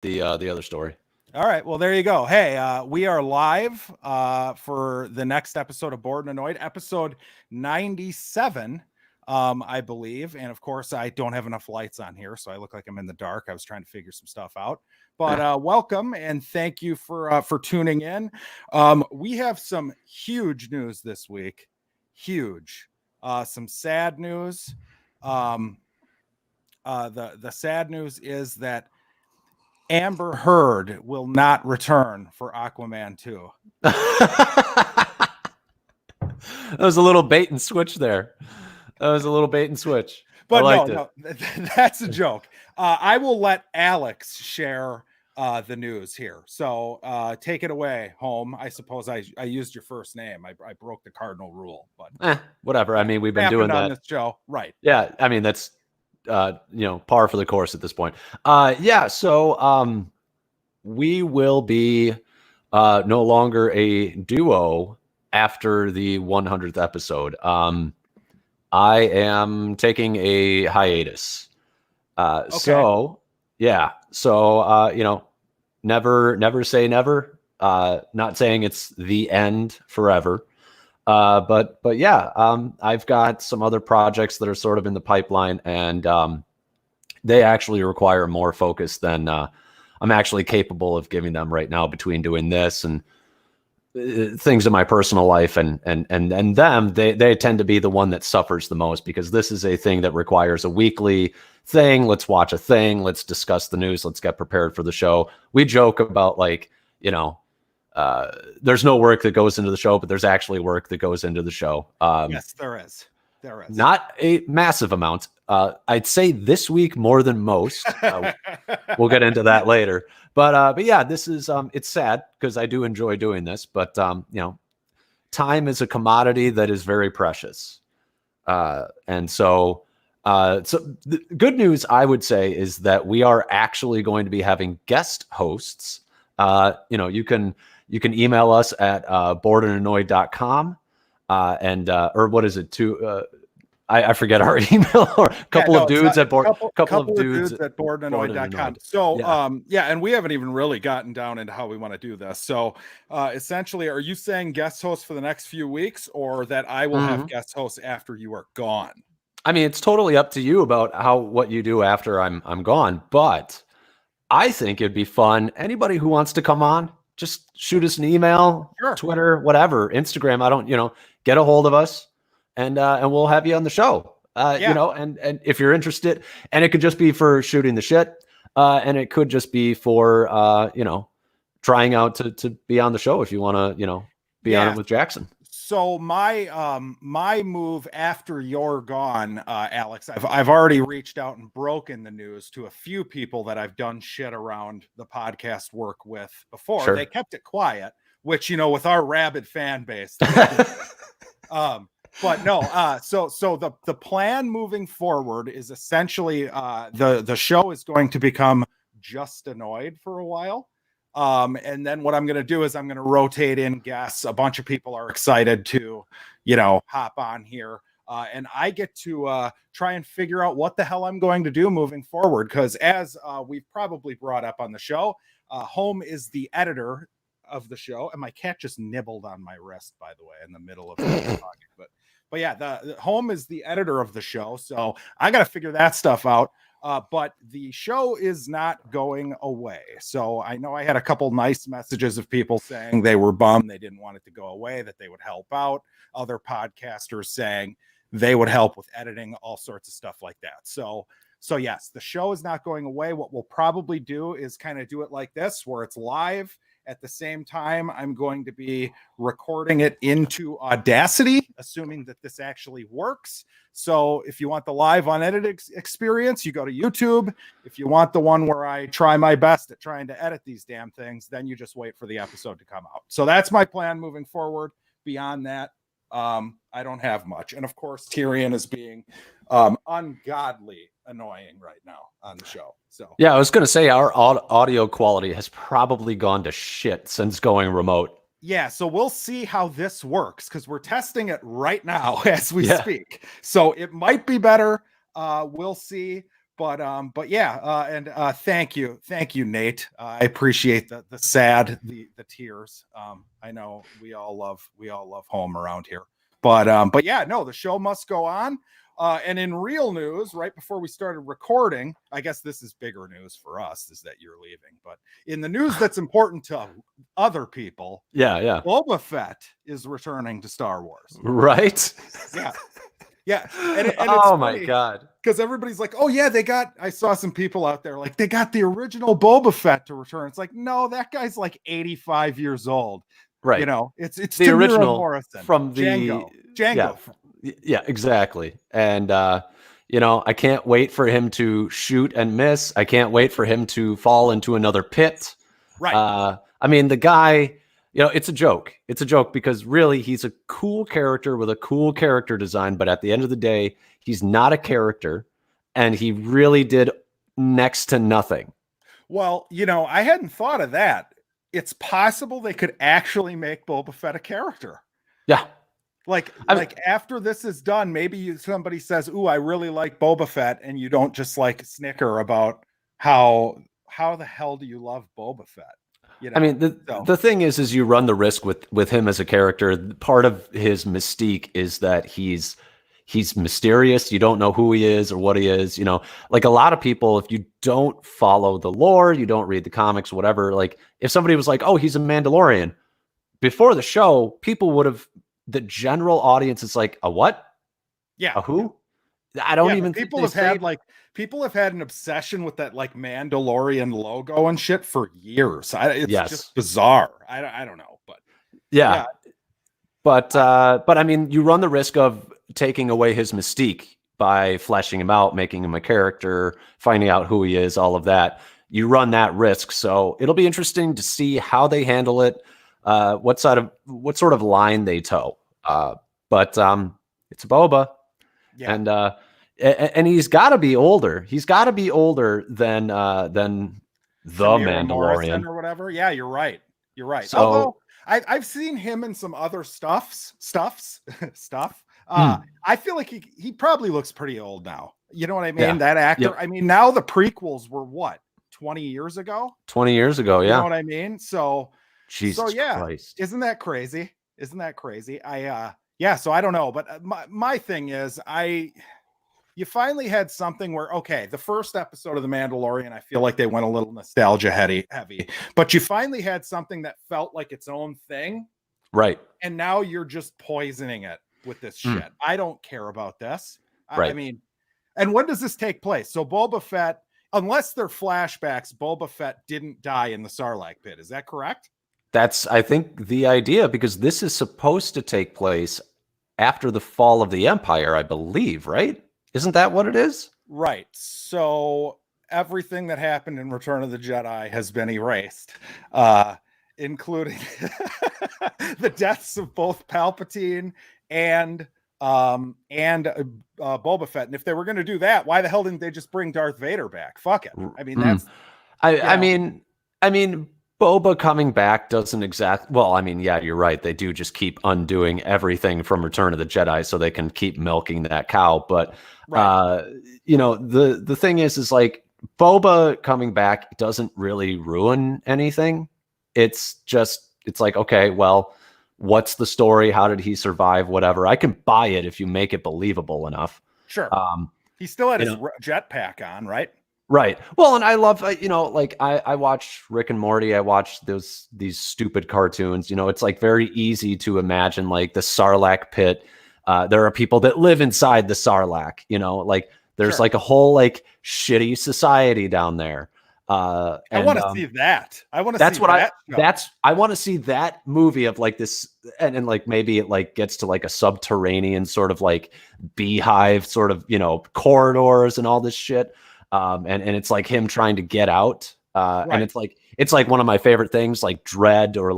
the other story. All right. Well, there you go. Hey, we are live for the next episode of Bored and Annoyed, episode 97, I believe. And of course, I don't have enough lights on here, so I look like I'm in the dark. I was trying to figure some stuff out. But welcome and thank you for tuning in. We have some huge news this week. Huge. Some sad news. The sad news is that Amber Heard will not return for Aquaman 2. That was a little bait and switch there. But no, that's a joke. I will let Alex share the news here. So take it away, home. I suppose I used your first name. I broke the cardinal rule, but whatever. I mean, we've been doing that on this show, right? Yeah, I mean that's par for the course at this point. So we will be no longer a duo after the 100th episode. I am taking a hiatus. Okay. So never say never. Not saying it's the end forever. But I've got some other projects that are sort of in the pipeline, and they actually require more focus than I'm actually capable of giving them right now, between doing this and things in my personal life and them. They tend to be the one that suffers the most, because this is a thing that requires a weekly thing. Let's watch a thing. Let's discuss the news. Let's get prepared for the show. We joke about there's no work that goes into the show, but there's actually work that goes into the show. Yes, there is. Not a massive amount. I'd say this week more than most. We'll get into that later. But yeah, this is it's sad because I do enjoy doing this, but time is a commodity that is very precious. And so the good news, I would say, is that we are actually going to be having guest hosts. You can email us at boredandannoyed.com or what is it I forget our email, or a couple of dudes at boredandannoyed.com. So and we haven't even really gotten down into how we want to do this. So essentially, are you saying guest hosts for the next few weeks, or that I will have guest hosts after you are gone? I mean, it's totally up to you about what you do after I'm gone, but I think it'd be fun. Anybody who wants to come on, just shoot us an email, sure. Twitter, whatever, Instagram. Get a hold of us, and we'll have you on the show. And if you're interested, and it could just be for shooting the shit, and it could just be for trying out to be on the show if you want to be on it with Jackson. So my move after you're gone, Alex, I've already reached out and broken the news to a few people that I've done shit around the podcast work with before. Sure. They kept it quiet, which, with our rabid fan base. But no, so the plan moving forward is essentially the show is going to become just annoyed for a while. And then what I'm going to do is I'm going to rotate in guests. A bunch of people are excited to, hop on here. And I get to try and figure out what the hell I'm going to do moving forward. Because as we've probably brought up on the show, Home is the editor of the show. And my cat just nibbled on my wrist, by the way, in the middle of the talking. But yeah, the Home is the editor of the show. So I got to figure that stuff out. But the show is not going away. So I know I had a couple nice messages of people saying they were bummed they didn't want it to go away, that they would help out. Other podcasters saying they would help with editing, all sorts of stuff like that. So yes, the show is not going away. What we'll probably do is kind of do it like this, where it's live. At the same time, I'm going to be recording it into Audacity, assuming that this actually works. So if you want the live unedited experience, you go to YouTube. If you want the one where I try my best at trying to edit these damn things, then you just wait for the episode to come out. So that's my plan moving forward. Beyond that, I don't have much. And of course, Tyrion is being ungodly annoying right now on the show. So yeah, I was going to say our audio quality has probably gone to shit since going remote. Yeah, so we'll see how this works, because we're testing it right now as we speak. So it might be better. We'll see. but yeah, and thank you, Nate. I appreciate the the tears. I know we all love home around here, but yeah, no, the show must go on. And in real news, right before we started recording, I guess this is bigger news for us, is that you're leaving. But in the news that's important to other people, yeah, Boba Fett is returning to Star Wars. right. Yeah. Yeah, and it's Oh my funny god. because everybody's like, "Oh yeah, they got." I saw some people out there like they got the original Boba Fett to return. It's like, no, that guy's like 85 years old. Right. You know, it's The Tamira original Morrison from Django. yeah, yeah, exactly. And you know, I can't wait for him to shoot and miss. I can't wait for him to fall into another pit. Right. I mean, the guy, you know, it's a joke. It's a joke because really he's a cool character with a cool character design, but at the end of the day, he's not a character and he really did next to nothing. Well, you know, I hadn't thought of that. It's possible they could actually make Boba Fett a character. Yeah. Like after this is done, maybe somebody says, "Ooh, I really like Boba Fett," and you don't just like snicker about how the hell do you love Boba Fett? You know, I mean, the thing is you run the risk with him as a character. Part of his mystique is that he's mysterious. You don't know who he is or what he is. You know, like a lot of people, if you don't follow the lore, you don't read the comics, whatever. Like if somebody was like, "Oh, he's a Mandalorian," before the show, people would have. The general audience is like, "A what? Yeah, a who?" I don't even. People have had people have had an obsession with that like Mandalorian logo and shit for years. It's just bizarre. I don't know, but yeah. But I mean, you run the risk of taking away his mystique by fleshing him out, making him a character, finding out who he is, all of that. You run that risk, so it'll be interesting to see how they handle it, what sort of line they toe. But it's Boba. Yeah. And he's got to be older. He's got to be older than the Mandalorian Morrison or whatever. Yeah, you're right. So, although I've seen him in some other stuff. I feel like he probably looks pretty old now. You know what I mean? Yeah. That actor. Yep. I mean, now the prequels were what, 20 years ago? 20 years ago, yeah. You know what I mean? So, Jesus Christ. Isn't that crazy? So I don't know, but my thing is you finally had something where, okay, the first episode of The Mandalorian, I feel like they went a little nostalgia heavy, but you finally had something that felt like its own thing. Right. And now you're just poisoning it with this shit. I don't care about this. Right. I mean, and when does this take place? So Boba Fett, unless they're flashbacks, Boba Fett didn't die in the Sarlacc pit. Is that correct? That's, I think, the idea, because this is supposed to take place after the fall of the Empire, I believe, right? Isn't that what it is? Right. So everything that happened in Return of the Jedi has been erased, including the deaths of both Palpatine and Boba Fett. And if they were going to do that, why the hell didn't they just bring Darth Vader back? Fuck it. I mean, that's. I mean, Boba coming back doesn't well, I mean, yeah, you're right. They do just keep undoing everything from Return of the Jedi so they can keep milking that cow. But, you know, the thing is like Boba coming back doesn't really ruin anything. It's like, okay, well, what's the story? How did he survive? Whatever. I can buy it if you make it believable enough. Sure. He still had his jetpack on, right? Right. Well, and I love, you know, like I watch Rick and Morty. I watch these stupid cartoons. You know, it's like very easy to imagine like the Sarlacc pit. There are people that live inside the Sarlacc, you know, like there's like a whole like shitty society down there. I want to see that. I want to see I want to see that movie of like this, and like maybe it like gets to like a subterranean sort of like beehive sort of, you know, corridors and all this shit. And it's like him trying to get out. And it's like one of my favorite things, like Dread, or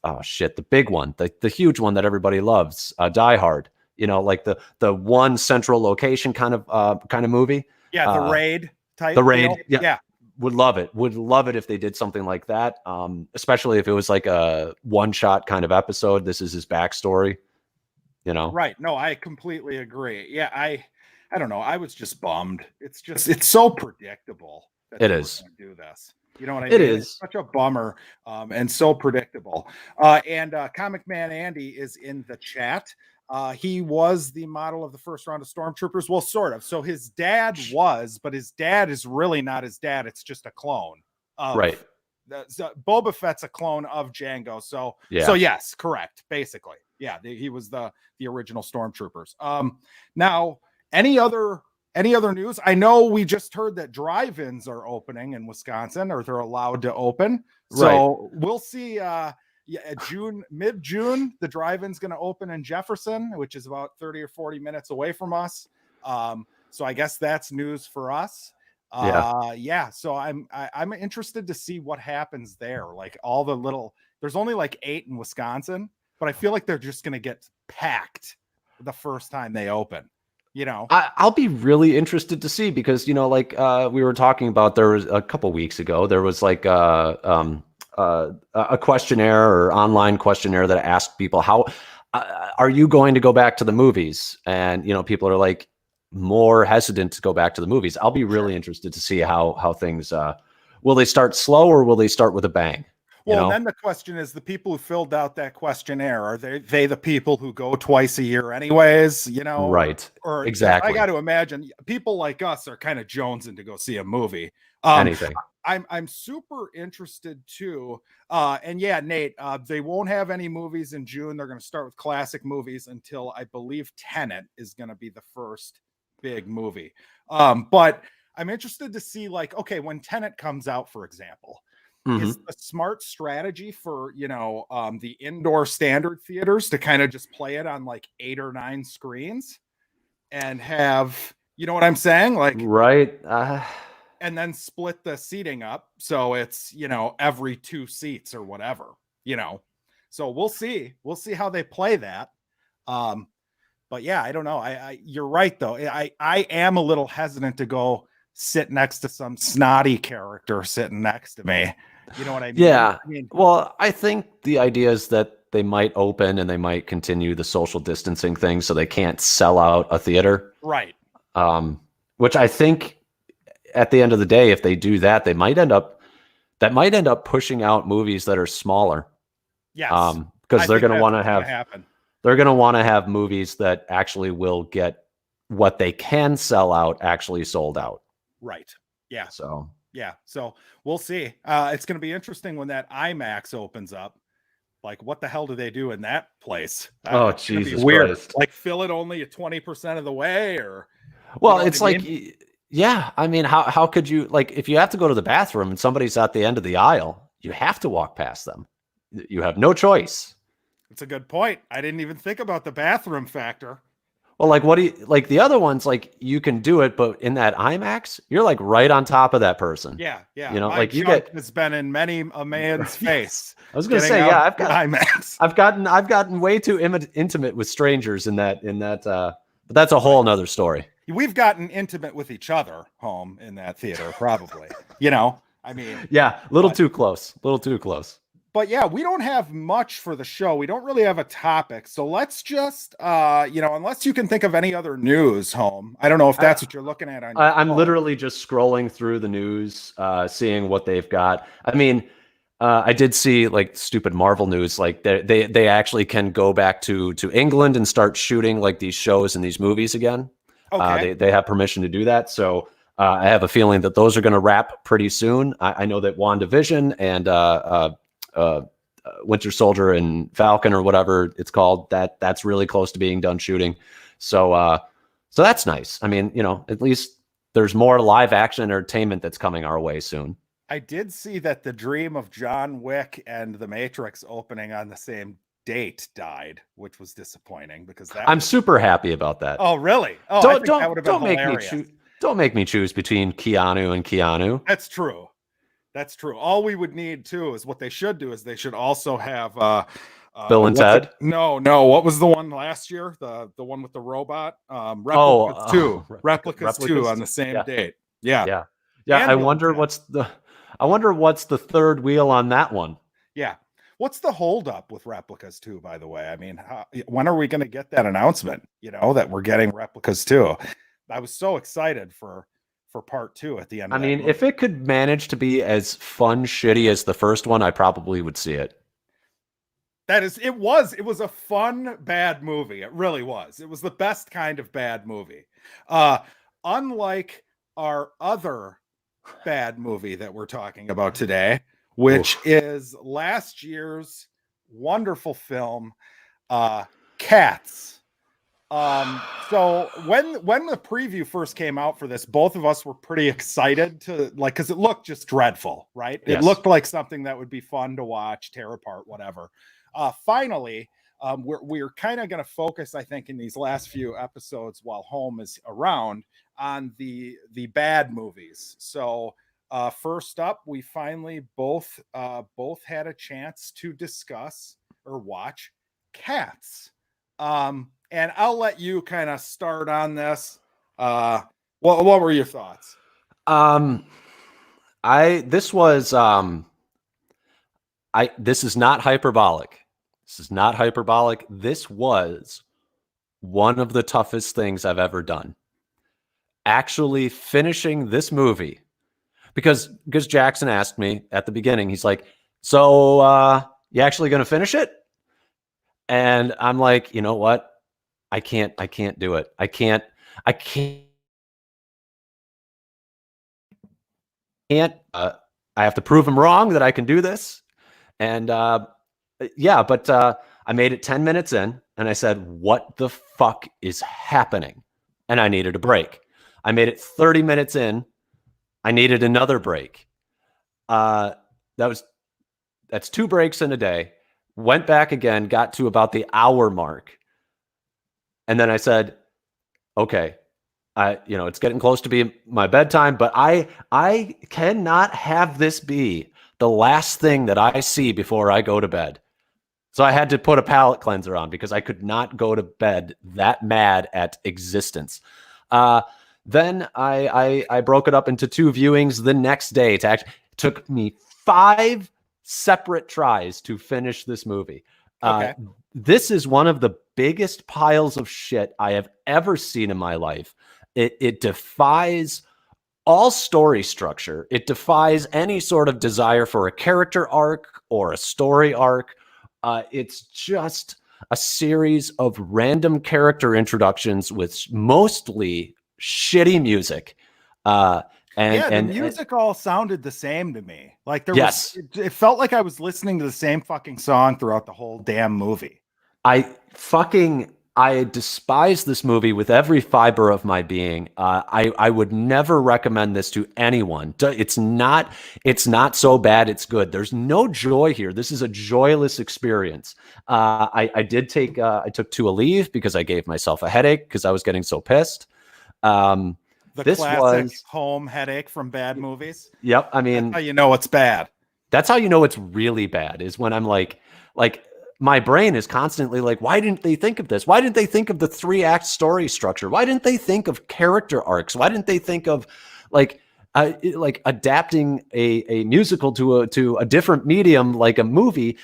oh shit, the big one, the huge one that everybody loves, Die Hard, you know, like the one central location kind of movie. Yeah. The Raid type. The Raid. Yeah. Would love it if they did something like that. Especially if it was like a one shot kind of episode. This is his backstory, you know? Right. No, I completely agree. Yeah. I don't know. I was just bummed. It's so predictable that It they were is. going to do this. You know what I It mean? It's is. such a bummer, and so predictable. And Comic Man Andy is in the chat. He was the model of the first round of Stormtroopers. Well, sort of. So his dad was, but his dad is really not his dad. It's just a clone of Right. so Boba Fett's a clone of Django. So Yeah. yes, correct. Basically, yeah, he was the original Stormtroopers. Now any other news? I know we just heard that drive-ins are opening in Wisconsin, or they're allowed to open. So we'll see. Mid-June, the drive-in's going to open in Jefferson, which is about 30 or 40 minutes away from us. So I guess that's news for us. So I'm interested to see what happens there. Like there's only like 8 in Wisconsin, but I feel like they're just going to get packed the first time they open. I'll be really interested to see, because like we were talking about, there was a couple weeks ago, there was like a questionnaire or online questionnaire that asked people, how are you going to go back to the movies? And people are like more hesitant to go back to the movies. I'll be really interested to see how things will they start slow, or will they start with a bang? Well, then the question is, the people who filled out that questionnaire, are they the people who go twice a year anyways, Right. Or Exactly. I got to imagine people like us are kind of jonesing to go see a movie. Anything. I'm super interested too. And yeah, Nate, they won't have any movies in June. They're going to start with classic movies until I believe Tenet is going to be the first big movie. But I'm interested to see, like, okay, when Tenet comes out, for example, is a smart strategy for the indoor standard theaters to kind of just play it on like 8 or 9 screens and have, you know what I'm saying, like, right, and then split the seating up so it's every 2 seats or whatever. So we'll see how they play that. But yeah, I don't know. You're right though. I am a little hesitant to go sit next to some snotty character sitting next to me. You know what I mean? Yeah. Well, I think the idea is that they might open and they might continue the social distancing thing, so they can't sell out a theater. Right. Which I think at the end of the day, if they do that, that might end up pushing out movies that are smaller. Yes. Because they're going to want to have movies that actually will get what they can sell out actually sold out. Right. Yeah. So we'll see. It's going to be interesting when that IMAX opens up. Like, what the hell do they do in that place? Oh, Jesus weird. Christ. Like, fill it only at 20% of the way, or it's like, yeah. I mean, how could you, like, if you have to go to the bathroom and somebody's at the end of the aisle, you have to walk past them. You have no choice. It's a good point. I didn't even think about the bathroom factor. Well, like, what do you like? The other ones, like, you can do it, but in that IMAX, you're like right on top of that person. Yeah. My like has been in many a man's face. I was going to say, yeah, I've got IMAX. I've gotten way too intimate with strangers in that. But that's a whole nother story. We've gotten intimate with each other home in that theater, probably. I mean, yeah, a little too close. But yeah, we don't have much for the show. We don't really have a topic. So let's just, unless you can think of any other news, home. I don't know if that's what you're looking at. I'm literally just scrolling through the news, seeing what they've got. I mean, I did see like stupid Marvel news. Like they actually can go back to England and start shooting like these shows and these movies again. Okay. They have permission to do that. So I have a feeling that those are going to wrap pretty soon. I know that WandaVision and Winter Soldier and Falcon, or whatever it's called, that's really close to being done shooting. So that's nice. I mean, at least there's more live action entertainment that's coming our way soon. I did see that the dream of John Wick and The Matrix opening on the same date died, which was disappointing because I'm super happy about that. Oh, really? Oh, don't make me choose between Keanu and Keanu. That's true. All we would need too is what they should do is they should also have Bill and Ted. No. What was the one last year? The one with the robot. Replicas 2. Replicas 2 on the same date. Yeah. I wonder what's the third wheel on that one. Yeah. What's the holdup with Replicas 2, by the way? I mean, when are we going to get that announcement? That we're getting Replicas 2? I was so excited for part 2 at the end I of that mean, movie. if it could manage to be as fun shitty as the first one, I probably would see it. It was a fun bad movie. It really was. It was the best kind of bad movie. Uh Unlike our other bad movie that we're talking about today, which Oof. is last year's wonderful film, Cats. So when the preview first came out for this, both of us were pretty excited to like, because it looked just dreadful, right? It Yes. looked like something that would be fun to watch, tear apart, whatever. Finally, we're kind of going to focus, I think, in these last few episodes while Home is around on the bad movies. So first up, we finally both had a chance to discuss or watch Cats. And I'll let you kind of start on this. What were your thoughts? Um, this was this is not hyperbolic. This is not hyperbolic. This was one of the toughest things I've ever done. Actually finishing this movie because Jackson asked me at the beginning, he's like, "So, you actually going to finish it?" And I'm like, "You know what? I can't do it. I can't I have to prove him wrong that I can do this." And yeah, but I made it 10 minutes in and I said, "What the fuck is happening?" And I needed a break. I made it 30 minutes in. I needed another break. Uh, that's 2 breaks in a day. Went back again, got to about the hour mark. And then I said, "Okay, it's getting close to be my bedtime, but I cannot have this be the last thing that I see before I go to bed." So I had to put a palate cleanser on because I could not go to bed that mad at existence. Then I broke it up into 2 viewings the next day. It took me 5 separate tries to finish this movie. Okay. This is one of the biggest piles of shit I have ever seen in my life. It defies all story structure. It defies any sort of desire for a character arc or a story arc. It's just a series of random character introductions with mostly shitty music. The music all sounded the same to me. Like yes, it felt like I was listening to the same fucking song throughout the whole damn movie. I despise this movie with every fiber of my being. I would never recommend this to anyone. It's not so bad. It's good. There's no joy here. This is a joyless experience. I took 2 a leave because I gave myself a headache because I was getting so pissed. The this classic was home headache from bad movies. Yep. I mean, that's how you know it's bad. That's how you know it's really bad, is when I'm like my brain is constantly like, why didn't they think of this? Why didn't they think of the 3-act story structure? Why didn't they think of character arcs? Why didn't they think of like adapting a musical to a different medium like a movie?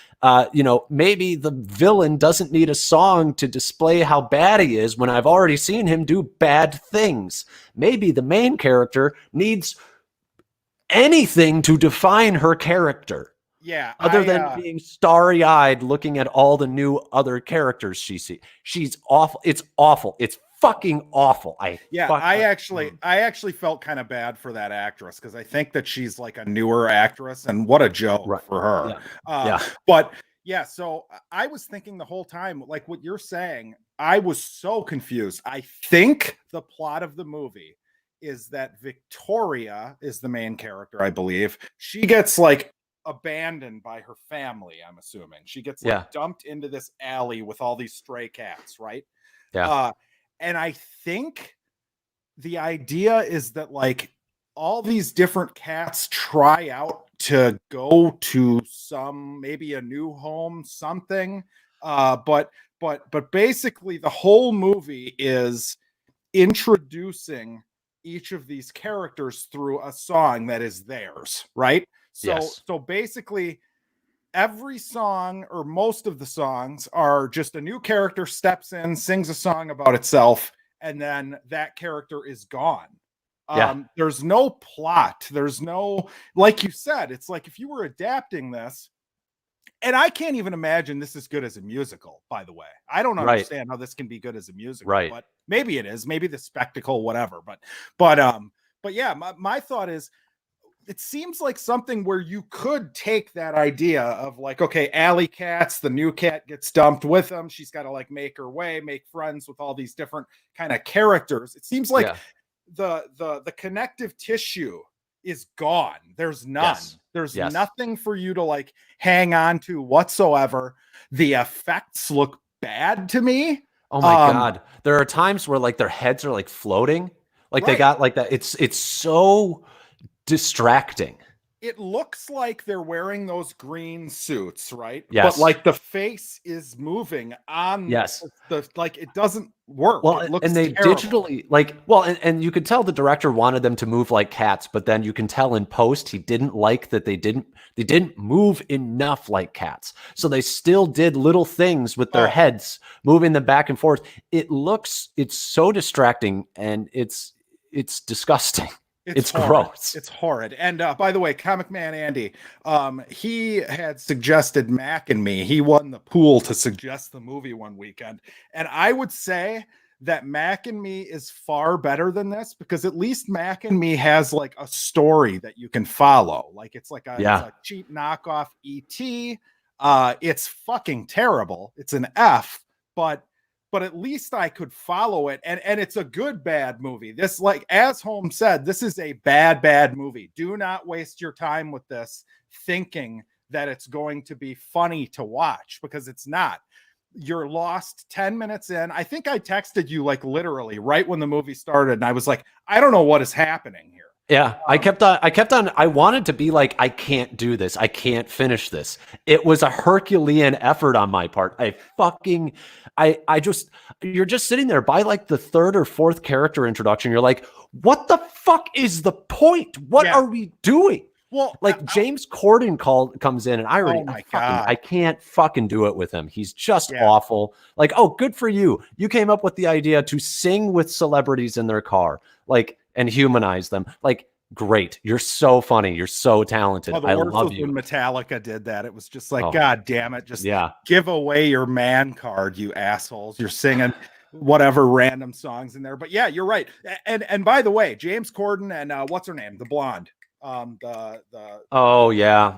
Maybe the villain doesn't need a song to display how bad he is when I've already seen him do bad things. Maybe the main character needs anything to define her character. Yeah. Other than being starry-eyed looking at all the new other characters she sees. She's awful. It's awful. It's fucking awful. I actually felt kind of bad for that actress because I think that she's like a newer actress, and what a joke for her. Yeah. But yeah, so I was thinking the whole time, like what you're saying, I was so confused. I think the plot of the movie is that Victoria is the main character, I believe. She gets like abandoned by her family, I'm assuming. She gets like dumped into this alley with all these stray cats, right? Yeah. And I think the idea is that like all these different cats try out to go to maybe a new home, something. But basically the whole movie is introducing each of these characters through a song that is theirs, right? So basically every song or most of the songs are just a new character steps in, sings a song about itself, and then that character is gone. Yeah. There's no plot. There's no, like you said, it's like if you were adapting this, and I can't even imagine this is good as a musical, by the way. I don't Right. understand how this can be good as a musical, Right. but maybe it is, maybe the spectacle, whatever. But yeah, my thought is it seems like something where you could take that idea of like, okay, Alley Cats, the new cat gets dumped with them. She's got to like make her way, make friends with all these different kind of characters. It seems like the connective tissue is gone. There's none. Yes. There's Yes. nothing for you to like hang on to whatsoever. The effects look bad to me. Oh my God. There are times where like their heads are like floating. Like they got like that. It's so distracting. It looks like they're wearing those green suits, right? Yes. But like the face is moving on. Yes. Like it doesn't work. Well, it looks and they terrible. digitally like, well, and you could tell the director wanted them to move like cats, but then you can tell in post he didn't like that they didn't move enough like cats. So they still did little things with their heads, moving them back and forth. It's so distracting, and it's disgusting. It's gross. It's horrid. And by the way, Comic Man Andy, he had suggested Mac and Me. He won the pool to suggest the movie one weekend. And I would say that Mac and Me is far better than this, because at least Mac and Me has like a story that you can follow. Like it's like it's a cheap knockoff E.T. It's fucking terrible. It's an F, but at least I could follow it. And it's a good, bad movie. This, like, as Holmes said, this is a bad movie. Do not waste your time with this thinking that it's going to be funny to watch, because it's not. You're lost 10 minutes in. I think I texted you like literally right when the movie started, and I was like, I don't know what is happening here. Yeah, I kept on. I wanted to be like, I can't do this. I can't finish this. It was a Herculean effort on my part. You're just sitting there by like the third or fourth character introduction. You're like, what the fuck is the point? What are we doing? Well, like James Corden comes in, and I can't fucking do it with him. He's just awful. Like, oh, good for you. You came up with the idea to sing with celebrities in their car, like, and humanize them. Like, great. You're so funny. You're so talented. I love you. When Metallica did that, it was just like, God damn it. Just yeah. Give away your man card, you assholes. You're singing whatever random songs in there. But yeah, you're right. And by the way, James Corden and what's her name? The blonde. Oh yeah.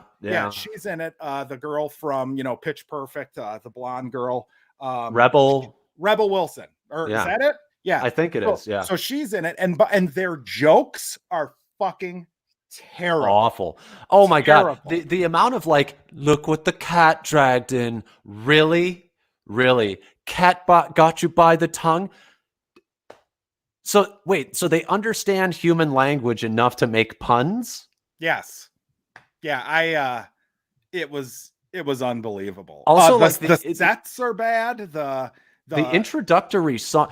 She's in it. The girl from, Pitch Perfect, the blonde girl. Rebel Wilson. Or is that it? Yeah, I think it is. Yeah. So she's in it, and their jokes are fucking terrible. Awful. Oh my God. The amount of like, look what the cat dragged in. Really? Cat got you by the tongue. So wait, so they understand human language enough to make puns? Yes. Yeah, it was unbelievable. Also, the sets are bad. The introductory song,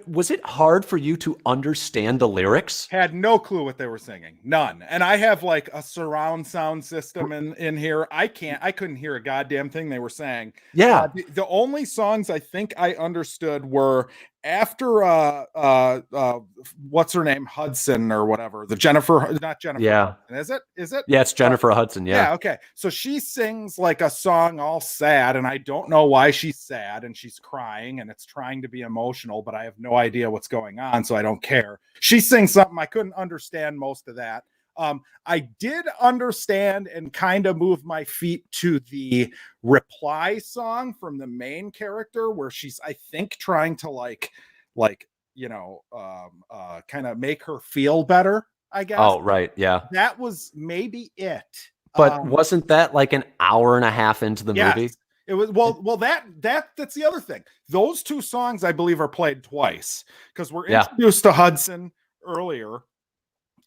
was it hard for you to understand the lyrics? Had no clue what they were singing. None. And I have like a surround sound system in here. I couldn't hear a goddamn thing they were saying. Yeah. The only songs I think I understood were after what's her name, Hudson or whatever, not Jennifer Hudson, is it Yeah, it's Jennifer Hudson. Yeah, okay, so she sings like a song all sad, and I don't know why she's sad, and she's crying, and it's trying to be emotional, but I have no idea what's going on, so I don't care. She sings something. I couldn't understand most of that. I did understand and kind of move my feet to the reply song from the main character, where she's, I think, trying to kind of make her feel better, I guess. Oh, right. Yeah. That was maybe it. But wasn't that like an hour and a half into the movie? It was. Well, that's the other thing. Those two songs, I believe, are played twice, because we're introduced to Hudson earlier,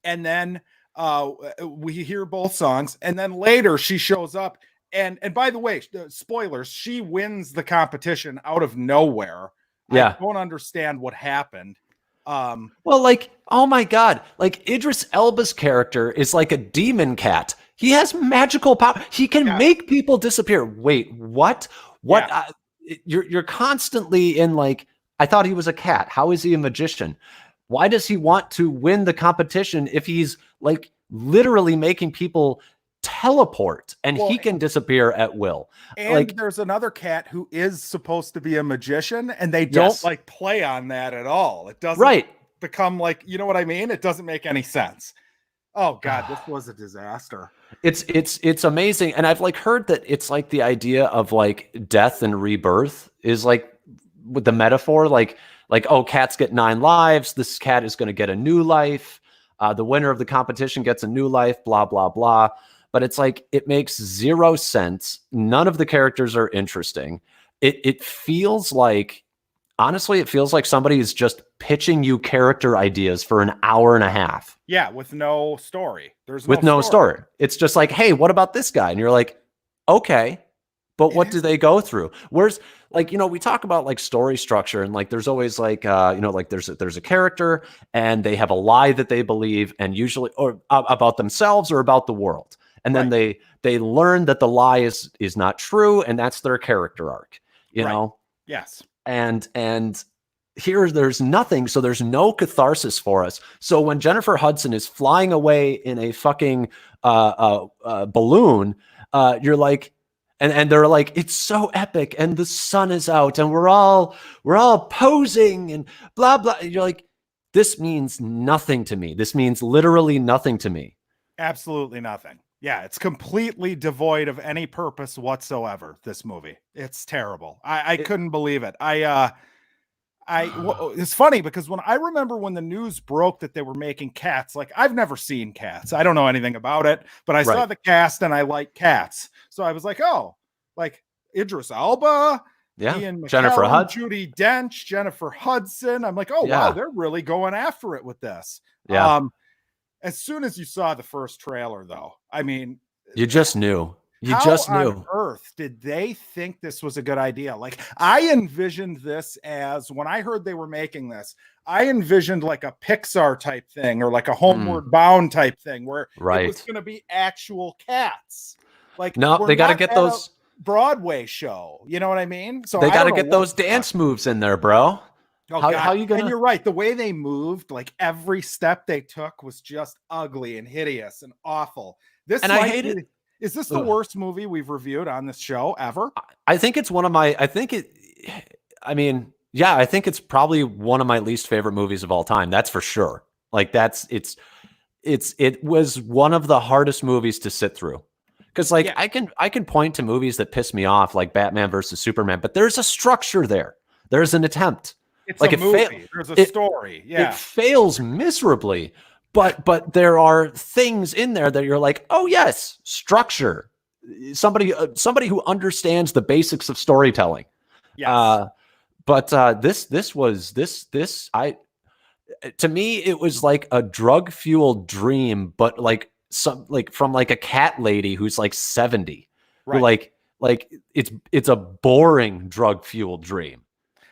and then we hear both songs, and then later she shows up, and by the way, spoilers, she wins the competition out of nowhere. I don't understand what happened. Well, like, oh my God, like Idris Elba's character is like a demon cat. He has magical power. He can make people disappear. Wait, what? You're constantly in like I thought he was a cat. How is he a magician? Why does he want to win the competition if he's like literally making people teleport and he can disappear at will? And like, there's another cat who is supposed to be a magician, and they don't Yes. like play on that at all. It doesn't right. become like, you know what I mean? It doesn't make any sense. Oh God, this was a disaster. It's amazing. And I've like heard that it's like the idea of like death and rebirth is like with the metaphor, like, oh, cats get 9 lives. This cat is going to get a new life. The winner of the competition gets a new life, blah, blah, blah. But it's like, it makes 0 sense. None of the characters are interesting. It feels like, honestly, it feels like somebody is just pitching you character ideas for an hour and a half. Yeah, with no story. There's with no story. It's just like, hey, what about this guy? And you're like, okay, but what do they go through? Where's like, we talk about like story structure, and like there's always like like there's a character and they have a lie that they believe, and usually or about themselves or about the world. And then they learn that the lie is not true, and that's their character arc, you know? Yes. And here there's nothing, so there's no catharsis for us. So when Jennifer Hudson is flying away in a fucking balloon, you're like, and they're like, it's so epic, and the sun is out, and we're all posing and blah blah. And you're like, this means nothing to me. This means literally nothing to me. Absolutely nothing. Yeah, it's completely devoid of any purpose whatsoever, this movie. It's terrible. I couldn't believe it. It's funny because when I remember when the news broke that they were making Cats, like I've never seen Cats. I don't know anything about it, but I saw the cast and I like Cats. So I was like, oh, like Idris Elba, Ian McKellen, Jennifer Hudson, Judi Dench, Jennifer Hudson. I'm like, oh, wow, they're really going after it with this. Yeah. As soon as you saw the first trailer, though, I mean, you just knew. How on earth did they think this was a good idea? Like, I envisioned this as, when I heard they were making this, I envisioned like a Pixar type thing or like a Homeward Bound type thing where it was going to be actual cats. Like, no, they got to get those Broadway show. You know what I mean? So they got to get those dance moves in there, bro. Oh, how you gonna? And you're right. The way they moved, like every step they took was just ugly and hideous and awful. I hate it. Is this the worst movie we've reviewed on this show ever? I think it's one of my. I think it's probably one of my least favorite movies of all time. That's for sure. Like it was one of the hardest movies to sit through. Because like I can point to movies that piss me off, like Batman versus Superman, but there's a structure there. There's an attempt. It's like a movie. There's a story. Yeah. It fails miserably, but there are things in there that you're like, oh yes, structure. Somebody who understands the basics of storytelling. Yes. To me, it was like a drug-fueled dream, but like from like a cat lady who's like 70. Right. Who like it's a boring drug-fueled dream.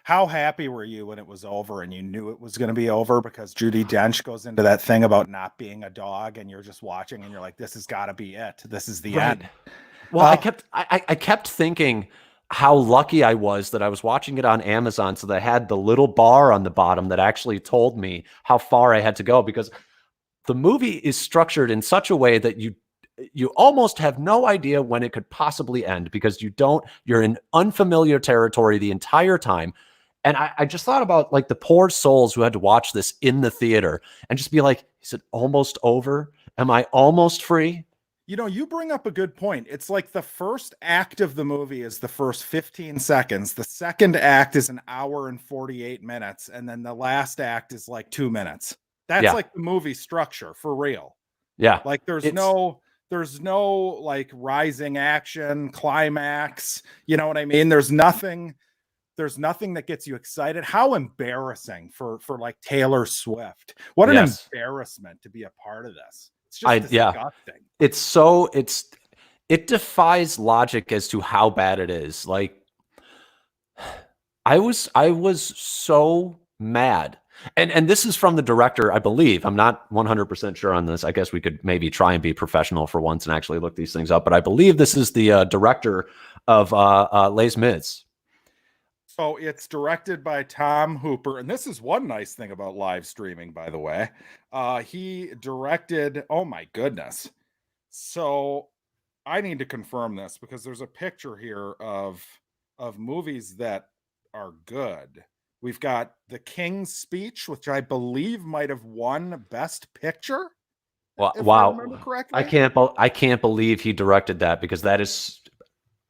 How happy were you when it was over and you knew it was going to be over, because Judi Dench goes into that thing about not being a dog, and you're just watching and you're like, this has got to be it. This is the end. Well, I kept thinking how lucky I was that I was watching it on Amazon, so that I had the little bar on the bottom that actually told me how far I had to go, because the movie is structured in such a way that you almost have no idea when it could possibly end, because you're in unfamiliar territory the entire time. And I just thought about like the poor souls who had to watch this in the theater and just be like, is it almost over? Am I almost free? You know, you bring up a good point. It's like the first act of the movie is the first 15 seconds. The second act is an hour and 48 minutes. And then the last act is like 2 minutes. That's like the movie structure for real. Yeah. Like there's no like rising action, climax. You know what I mean? There's nothing that gets you excited. How embarrassing for like Taylor Swift. What an embarrassment to be a part of this. It's just disgusting. It defies logic as to how bad it is. Like I was so mad. And this is from the director, I believe. I'm not 100% sure on this. I guess we could maybe try and be professional for once and actually look these things up. But I believe this is the director of Les Mis. So it's directed by Tom Hooper, and this is one nice thing about live streaming, by the way. He directed, oh my goodness. So I need to confirm this because there's a picture here of movies that are good. We've got The King's Speech, which I believe might have won Best Picture, if I remember Wow. correctly. I can't believe he directed that, because that's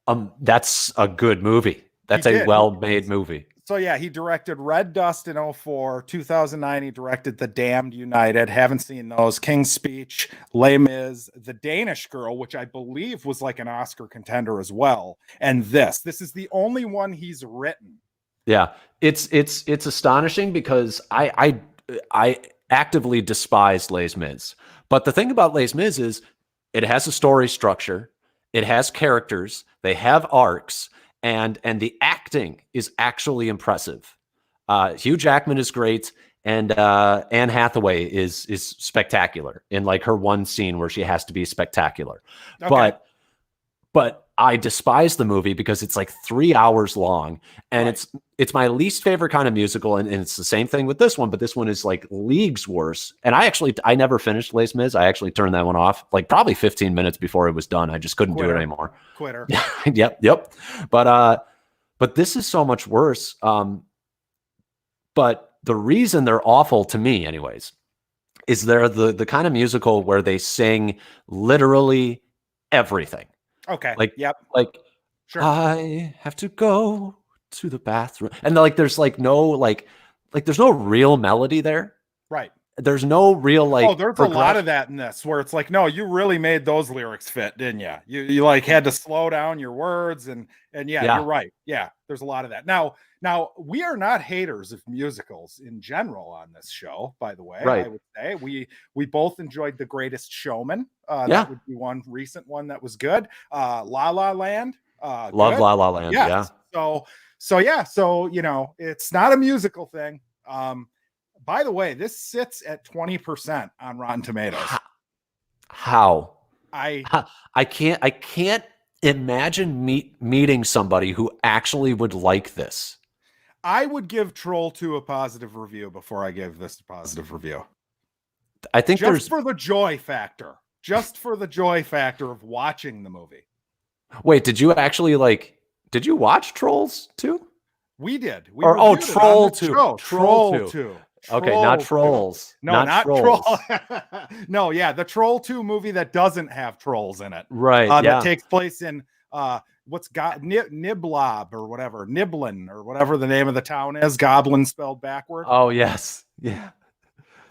a good movie. He That's a did. well-made movie. So yeah, he directed Red Dust in 04, 2009 he directed The Damned United. Haven't seen those. King's Speech, Les Mis, The Danish Girl, which I believe was like an Oscar contender as well. And this is the only one he's written. Yeah. It's astonishing, because I actively despise Les Mis. But the thing about Les Mis is it has a story structure, it has characters, they have arcs, and the acting is actually impressive. Hugh Jackman is great, and Anne Hathaway is spectacular in like her one scene where she has to be spectacular. Okay. But I despise the movie because it's like 3 hours long, and Right. it's my least favorite kind of musical, and it's the same thing with this one, but this one is like leagues worse. And I never finished Les Mis. I actually turned that one off like probably 15 minutes before it was done. I just couldn't do it anymore. Quitter. Yep. But this is so much worse. But the reason they're awful to me, anyways, is they're the kind of musical where they sing literally everything. Okay. Like, Yep. like Sure. I have to go to the bathroom, and like there's like no there's no real melody there. Right. There's no real like. Oh, there's a lot of that in this where it's like, no, you really made those lyrics fit, didn't you? You like had to slow down your words and yeah, you're right. Yeah, there's a lot of that. Now we are not haters of musicals in general on this show, by the way. Right. I would say we both enjoyed The Greatest Showman. Yeah. That would be one recent one that was good. La La Land. Love good. La La Land. Yes. Yeah. So you know, it's not a musical thing. By the way, this sits at 20% on Rotten Tomatoes. How? I can't imagine meeting somebody who actually would like this. I would give Troll 2 a positive review before I give this a positive review. I think just for the joy factor. Just for the joy factor of watching the movie. Wait, did you watch Trolls 2? We did. Troll 2. Troll 2. Okay, not Trolls. No, not Trolls. No, yeah, the Troll 2 movie that doesn't have trolls in it. Right. That takes place in Niblob or whatever, Niblin or whatever the name of the town is. Goblin spelled backward. Oh yes, yeah.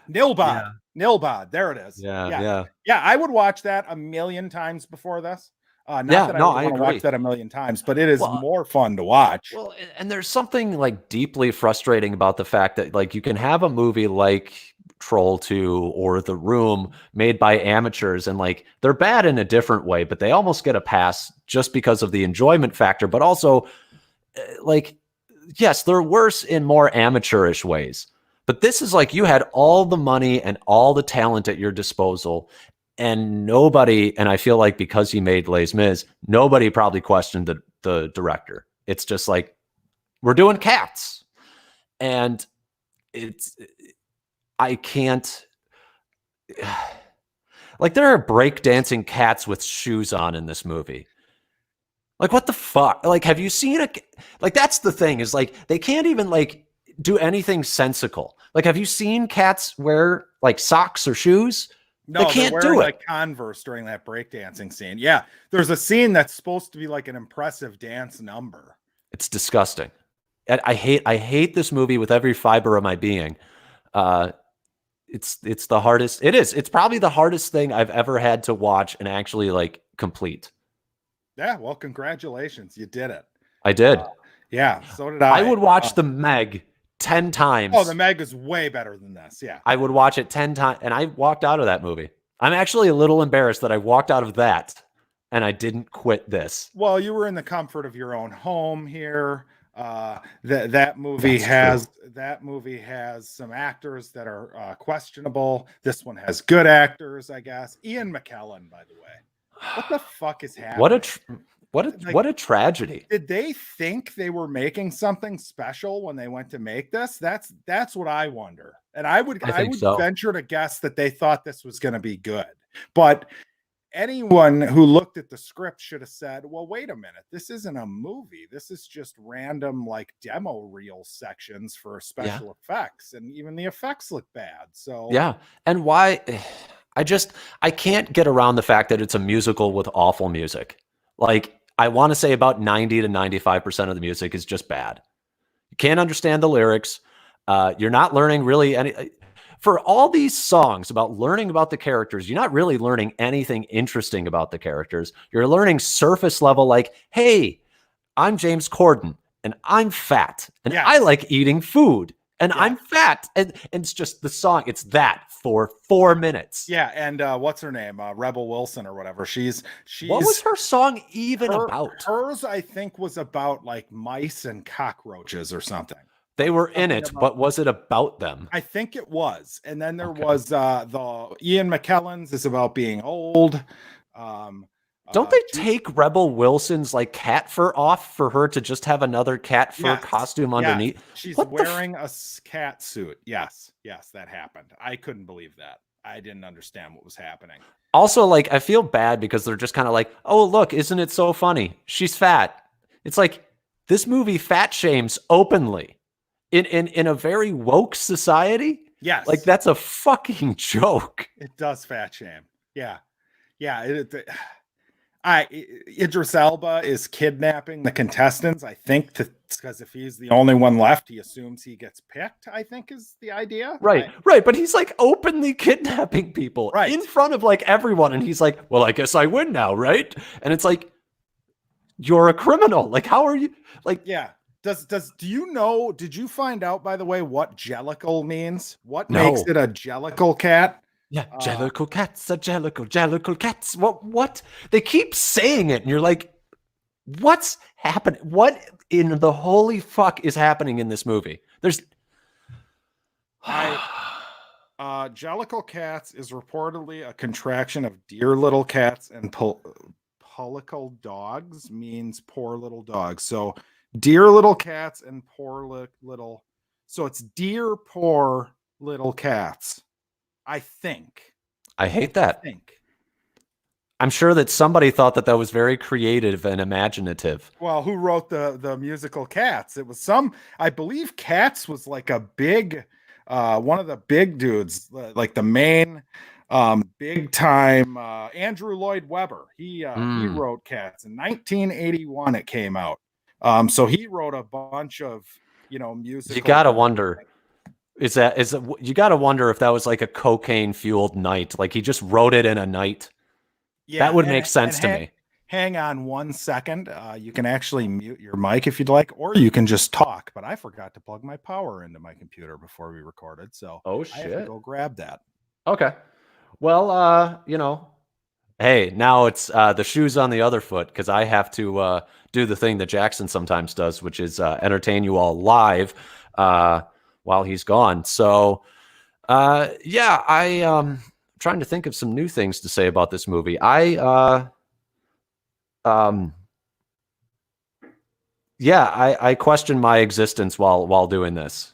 Nilbod. There it is. Yeah. I would watch that a million times before this. I want to watch that a million times, but it is more fun to watch. Well, and there's something like deeply frustrating about the fact that like you can have a movie like Troll 2 or The Room made by amateurs, and like they're bad in a different way, but they almost get a pass just because of the enjoyment factor. But also, like, yes, they're worse in more amateurish ways. But this is like you had all the money and all the talent at your disposal. And nobody, and I feel like because he made Les Mis, nobody probably questioned the director. It's just like, we're doing Cats. And I can't, like there are breakdancing cats with shoes on in this movie. Like, what the fuck? Like, have you seen like, that's the thing is like, they can't even like do anything sensical. Like, have you seen cats wear like socks or shoes? No, they can't do it. Like Converse during that breakdancing scene. Yeah, there's a scene that's supposed to be like an impressive dance number. It's disgusting. I hate this movie with every fiber of my being. It's the hardest. It is. It's probably the hardest thing I've ever had to watch and actually like complete. Yeah. Well, congratulations, you did it. I did. Yeah. So did I. I would watch The Meg 10 times. Oh, The Meg is way better than this. Yeah. I would watch it 10 times, and I walked out of that movie. I'm actually a little embarrassed that I walked out of that and I didn't quit this. Well, you were in the comfort of your own home here. That movie has some actors that are questionable. This one has good actors, I guess. Ian McKellen, by the way. What the fuck is happening? What a tragedy. Did they think they were making something special when they went to make this? That's what I wonder. And I would think so. venture to guess that they thought this was going to be good. But anyone who looked at the script should have said, well, wait a minute, this isn't a movie. This is just random like demo reel sections for special effects, and even the effects look bad. So yeah. And why I can't get around the fact that it's a musical with awful music. Like, I want to say about 90 to 95% of the music is just bad. You can't understand the lyrics. You're not learning really any. For all these songs about learning about the characters, you're not really learning anything interesting about the characters. You're learning surface level, like, hey, I'm James Corden and I'm fat and I like eating food and I'm fat. And it's just the song. It's that for 4 minutes. Yeah. And what's her name? Rebel Wilson or whatever. She's what was her song even about? Hers, I think, was about like mice and cockroaches or something. They were in it, but was it about them? I think it was. And then there was the Ian McKellen's is about being old. Don't they take Rebel Wilson's like cat fur off for her to just have another cat fur costume underneath? She's wearing a cat suit. Yes, that happened. I couldn't believe that. I didn't understand what was happening. Also, like, I feel bad because they're just kind of like, oh, look, isn't it so funny? She's fat. It's like, this movie fat shames openly in a very woke society. Yes. Like, that's a fucking joke. It does fat shame. Yeah. Idris Elba is kidnapping the contestants, I think, because if he's the only one left, he assumes he gets picked, I think is the idea. Right. But he's like openly kidnapping people in front of like everyone. And he's like, well, I guess I win now, right? And it's like, you're a criminal. Like, how are you? Like, yeah. Do you know, did you find out, by the way, what jellicle means? What makes it a jellicle cat? Yeah, jellicle cats are jellicle cats. What? They keep saying it, and you're like, what's happening? What in the holy fuck is happening in this movie? There's jellicle cats is reportedly a contraction of dear little cats, and pollicle dogs means poor little dogs. So dear little cats and poor little. So it's dear poor little cats. I think. I hate that. I'm sure that somebody thought that was very creative and imaginative. Well, who wrote the musical Cats? It was I believe Cats was like a big, one of the big dudes, like the main big time Andrew Lloyd Webber. He wrote Cats in 1981. It came out. So he wrote a bunch of, music. You gotta wonder. Is you got to wonder if that was like a cocaine fueled night? Like he just wrote it in a night. Yeah, that would make sense to me. Hang on 1 second. You can actually mute your mic if you'd like, or you can just talk. But I forgot to plug my power into my computer before we recorded. So I have to go grab that. Okay. Well, hey, now it's the shoes on the other foot because I have to do the thing that Jackson sometimes does, which is entertain you all live. While he's gone. So, I'm trying to think of some new things to say about this movie. I questioned my existence while doing this.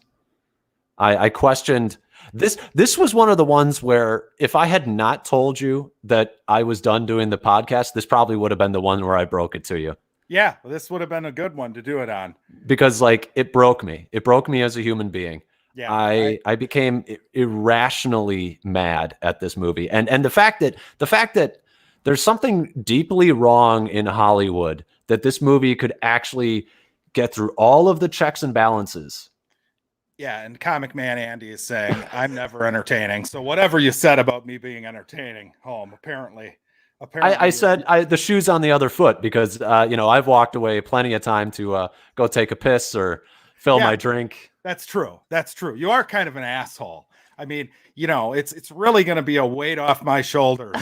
I questioned this. This was one of the ones where if I had not told you that I was done doing the podcast, this probably would have been the one where I broke it to you. Yeah, this would have been a good one to do it on. Because like it broke me. It broke me as a human being. Yeah, I became irrationally mad at this movie. And the fact that there's something deeply wrong in Hollywood that this movie could actually get through all of the checks and balances. Yeah, and Comic Man Andy is saying I'm never entertaining. So whatever you said about me being entertaining, apparently I said the shoes on the other foot because I've walked away plenty of time to go take a piss or fill my drink. That's true. You are kind of an asshole. I mean, it's really going to be a weight off my shoulders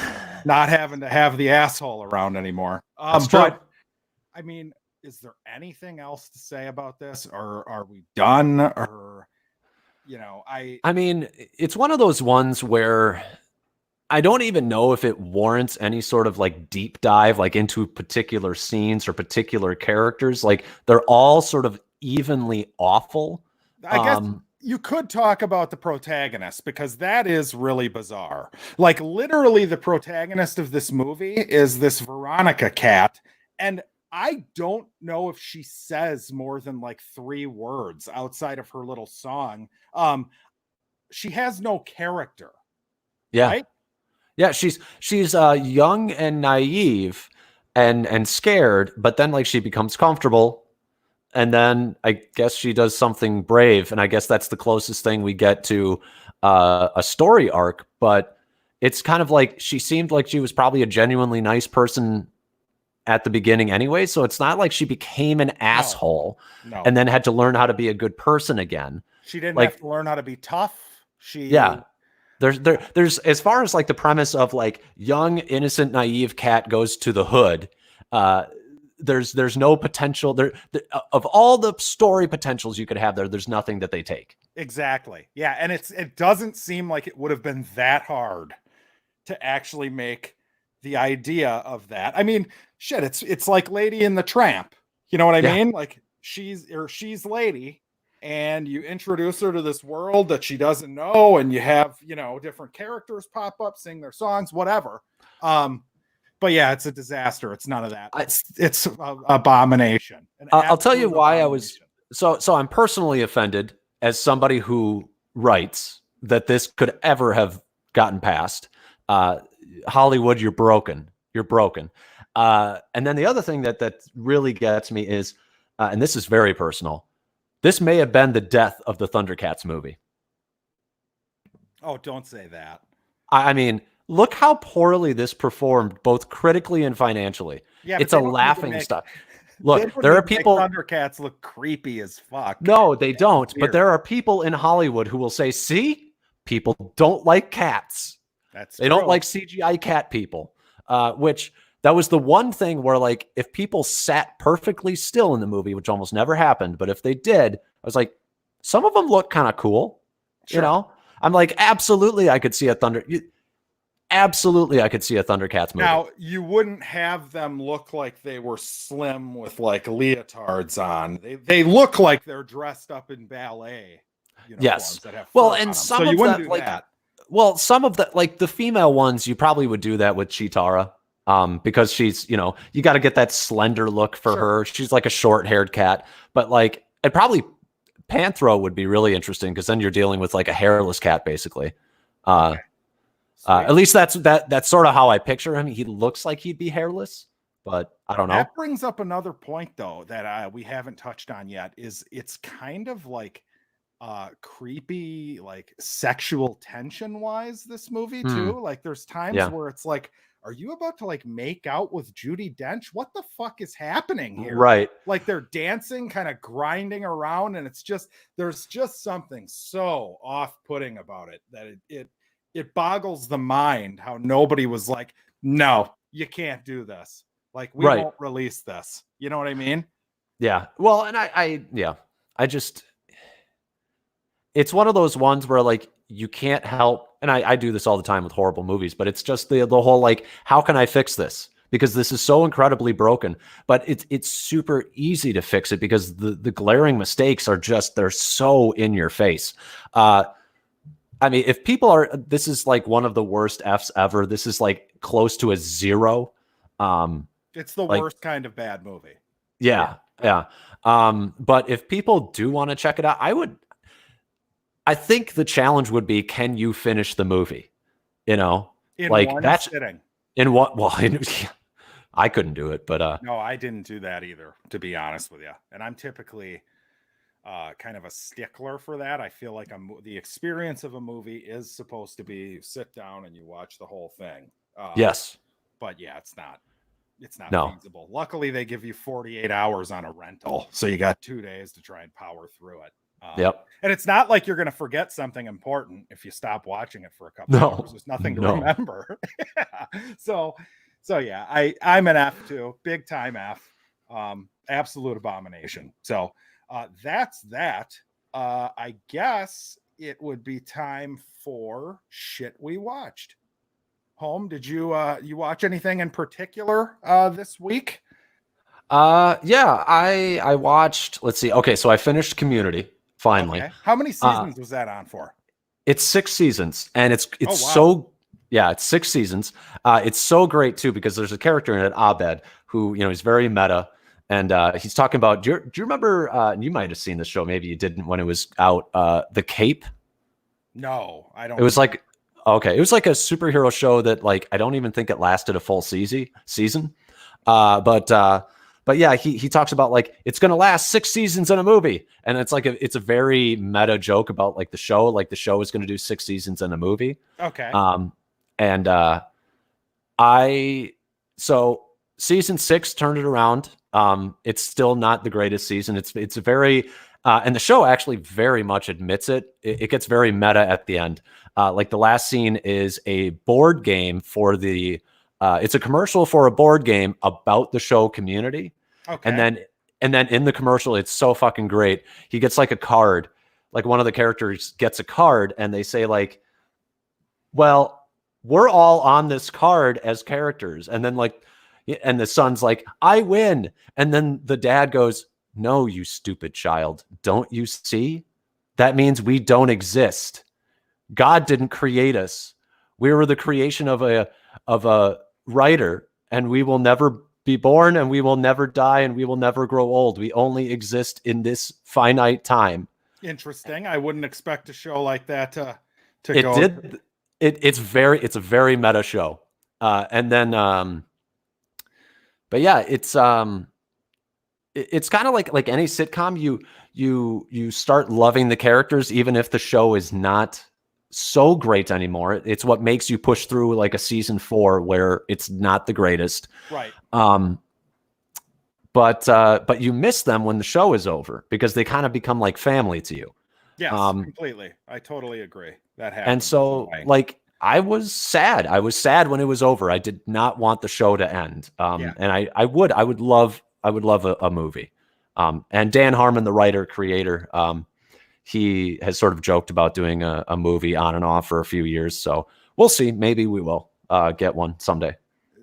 not having to have the asshole around anymore. But I mean, is there anything else to say about this, or are we done? Or I mean, it's one of those ones where I don't even know if it warrants any sort of like deep dive like into particular scenes or particular characters. Like they're all sort of evenly awful. I guess Um, you could talk about the protagonist because that is really bizarre. Like literally the protagonist of this movie is this Veronica cat, and I don't know if she says more than like 3 words outside of her little song. She has no character, yeah. right? Yeah, she's young and naive and scared, but then like she becomes comfortable, and then I guess she does something brave, and I guess that's the closest thing we get to a story arc. But it's kind of like she seemed like she was probably a genuinely nice person at the beginning anyway, so it's not like she became an No, asshole no. and then had to learn how to be a good person again. She didn't have Like, to learn how to be tough. yeah, She there's as far as like the premise of like young, innocent, naive cat goes to the hood. Uh, there's no potential of all the story potentials you could have there. There's nothing that they take. exactly. Yeah, and it doesn't seem like it would have been that hard to actually make the idea of that. I mean, shit, it's like Lady in the Tramp. You know what I Yeah, mean? Like she's Lady, and you introduce her to this world that she doesn't know, and you have, different characters pop up, sing their songs, whatever. But yeah, it's a disaster. It's none of that. I, It's a abomination. An I'll tell you absolute why I was abomination. so I'm personally offended as somebody who writes that this could ever have gotten past. Uh, Hollywood, you're broken. You're broken. And then the other thing that really gets me is, and this is very personal. This may have been the death of the Thundercats movie. Oh, don't say that. I mean, look how poorly this performed, both critically and financially. Yeah, but It's a they don't need to laughing make stock. they Look, don't there need are to make people. Thundercats look creepy as fuck. No, they don't. But Weird. there are people in Hollywood who will say, see, people don't like cats. That's They true. don't like CGI cat people, which that was the one thing where, like, if people sat perfectly still in the movie, which almost never happened, but if they did, I was like, some of them look kind of cool. You Sure. know, I'm like, absolutely, I could see a absolutely, I could see a Thundercats movie. Now, you wouldn't have them look like they were slim with like leotards on. They look like they're dressed up in ballet uniforms Yes. that have Well, fur on and them. some So you of wouldn't that, do like, that. well, some of the like the female ones, you probably would do that with Chitara, because she's, you got to get that slender look for Sure. her. She's like a short-haired cat, but like, and probably Panthro would be really interesting because then you're dealing with like a hairless cat, basically. Okay. At least that's sort of how I picture him. He looks like he'd be hairless, but I don't know. That brings up another point though that we haven't touched on yet. Is it's kind of like creepy, like sexual tension wise, this movie too. Like there's times Yeah. where it's like, are you about to like make out with Judi Dench? What the fuck is happening here? Right. Like they're dancing, kind of grinding around, and there's just something so off-putting about it that it boggles the mind how nobody was like, no, you can't do this. Like we Right. won't release this. You know what I mean? Yeah. Well, and I just, it's one of those ones where like you can't help, and I do this all the time with horrible movies, but it's just the whole like, how can I fix this? Because this is so incredibly broken. But it's super easy to fix it because the glaring mistakes are just, they're so in your face. I mean, if people are, this is like one of the worst Fs ever. This is like close to a 0. It's the Like, worst kind of bad movie. yeah. But if people do want to check it out, I think the challenge would be, can you finish the movie? In Like one that's sitting. in what, well, I couldn't do it, but No, I didn't do that either, to be honest with you. And I'm typically kind of a stickler for that. I feel like the experience of a movie is supposed to be sit down and you watch the whole thing. yes. But yeah, it's not No. feasible. Luckily, they give you 48 hours on a rental, so you got 2 days to try and power through it. Yep. And it's not like you're going to forget something important if you stop watching it for a couple No. hours. There's nothing to No. remember. Yeah. So yeah, I'm an F too, big time F. Absolute abomination. So that's that. I guess it would be time for shit we watched. home, did you you watch anything in particular this week? Yeah, I watched, let's see. Okay, so I finished Community finally. Okay. How many Uh seasons was that on for? it's 6 seasons, and it's Oh, it's wow. so yeah, it's 6 seasons. It's so great too because there's a character in it, Abed, who he's very meta, and he's talking about. Do you remember? You might have seen this show, maybe you didn't when it was out. The Cape. No, I It don't was remember. like okay, it was like a superhero show that like I don't even think it lasted a full season. But yeah, he talks about like it's gonna last 6 seasons in a movie, and it's like it's a very meta joke about like the show is gonna do 6 seasons in a movie. Okay. Um, and I so season 6 turned it around. It's still not the greatest season. It's a very and the show actually very much admits it. It gets very meta at the end. Like the last scene is a board game for the. It's a commercial for a board game about the show Community, and Okay. then in the commercial, it's so fucking great. He gets like a card, like one of the characters gets a card, and they say like, "Well, we're all on this card as characters," and then like, and the son's like, "I win," and then the dad goes, "No, you stupid child, don't you see? That means we don't exist. God didn't create us. We were the creation of a writer, and we will never be born, and we will never die, and we will never grow old. We only exist in this finite time." Interesting. I wouldn't expect a show like that to It go. did. It's a very meta show. And then, but yeah, it's kind of like any sitcom. You start loving the characters, even if the show is not so great anymore. It's what makes you push through like a season 4 where it's not the greatest. Right. But you miss them when the show is over because they kind of become like family to you. Yes, Um, completely. I totally agree. That and happens. so like I was sad. I was sad when it was over. I did not want the show to end. Yeah. And I would love a movie. And Dan Harmon, the writer creator, he has sort of joked about doing a movie on and off for a few years. So we'll see. Maybe we will get one someday.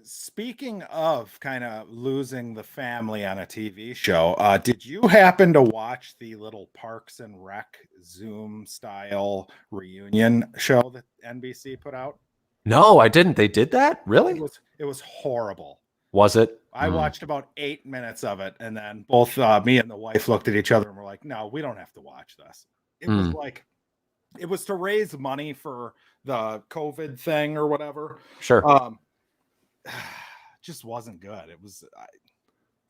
Speaking of kind of losing the family on a TV show, did you happen to watch the little Parks and Rec Zoom style reunion show that NBC put out? No, I didn't. They did that? It Really? was horrible. Was it? I watched about 8 minutes of it, and then both me and the wife looked at each other and were like, "No, we don't have to watch this." It was like it was to raise money for the COVID thing or whatever. Sure. Just wasn't good. It was,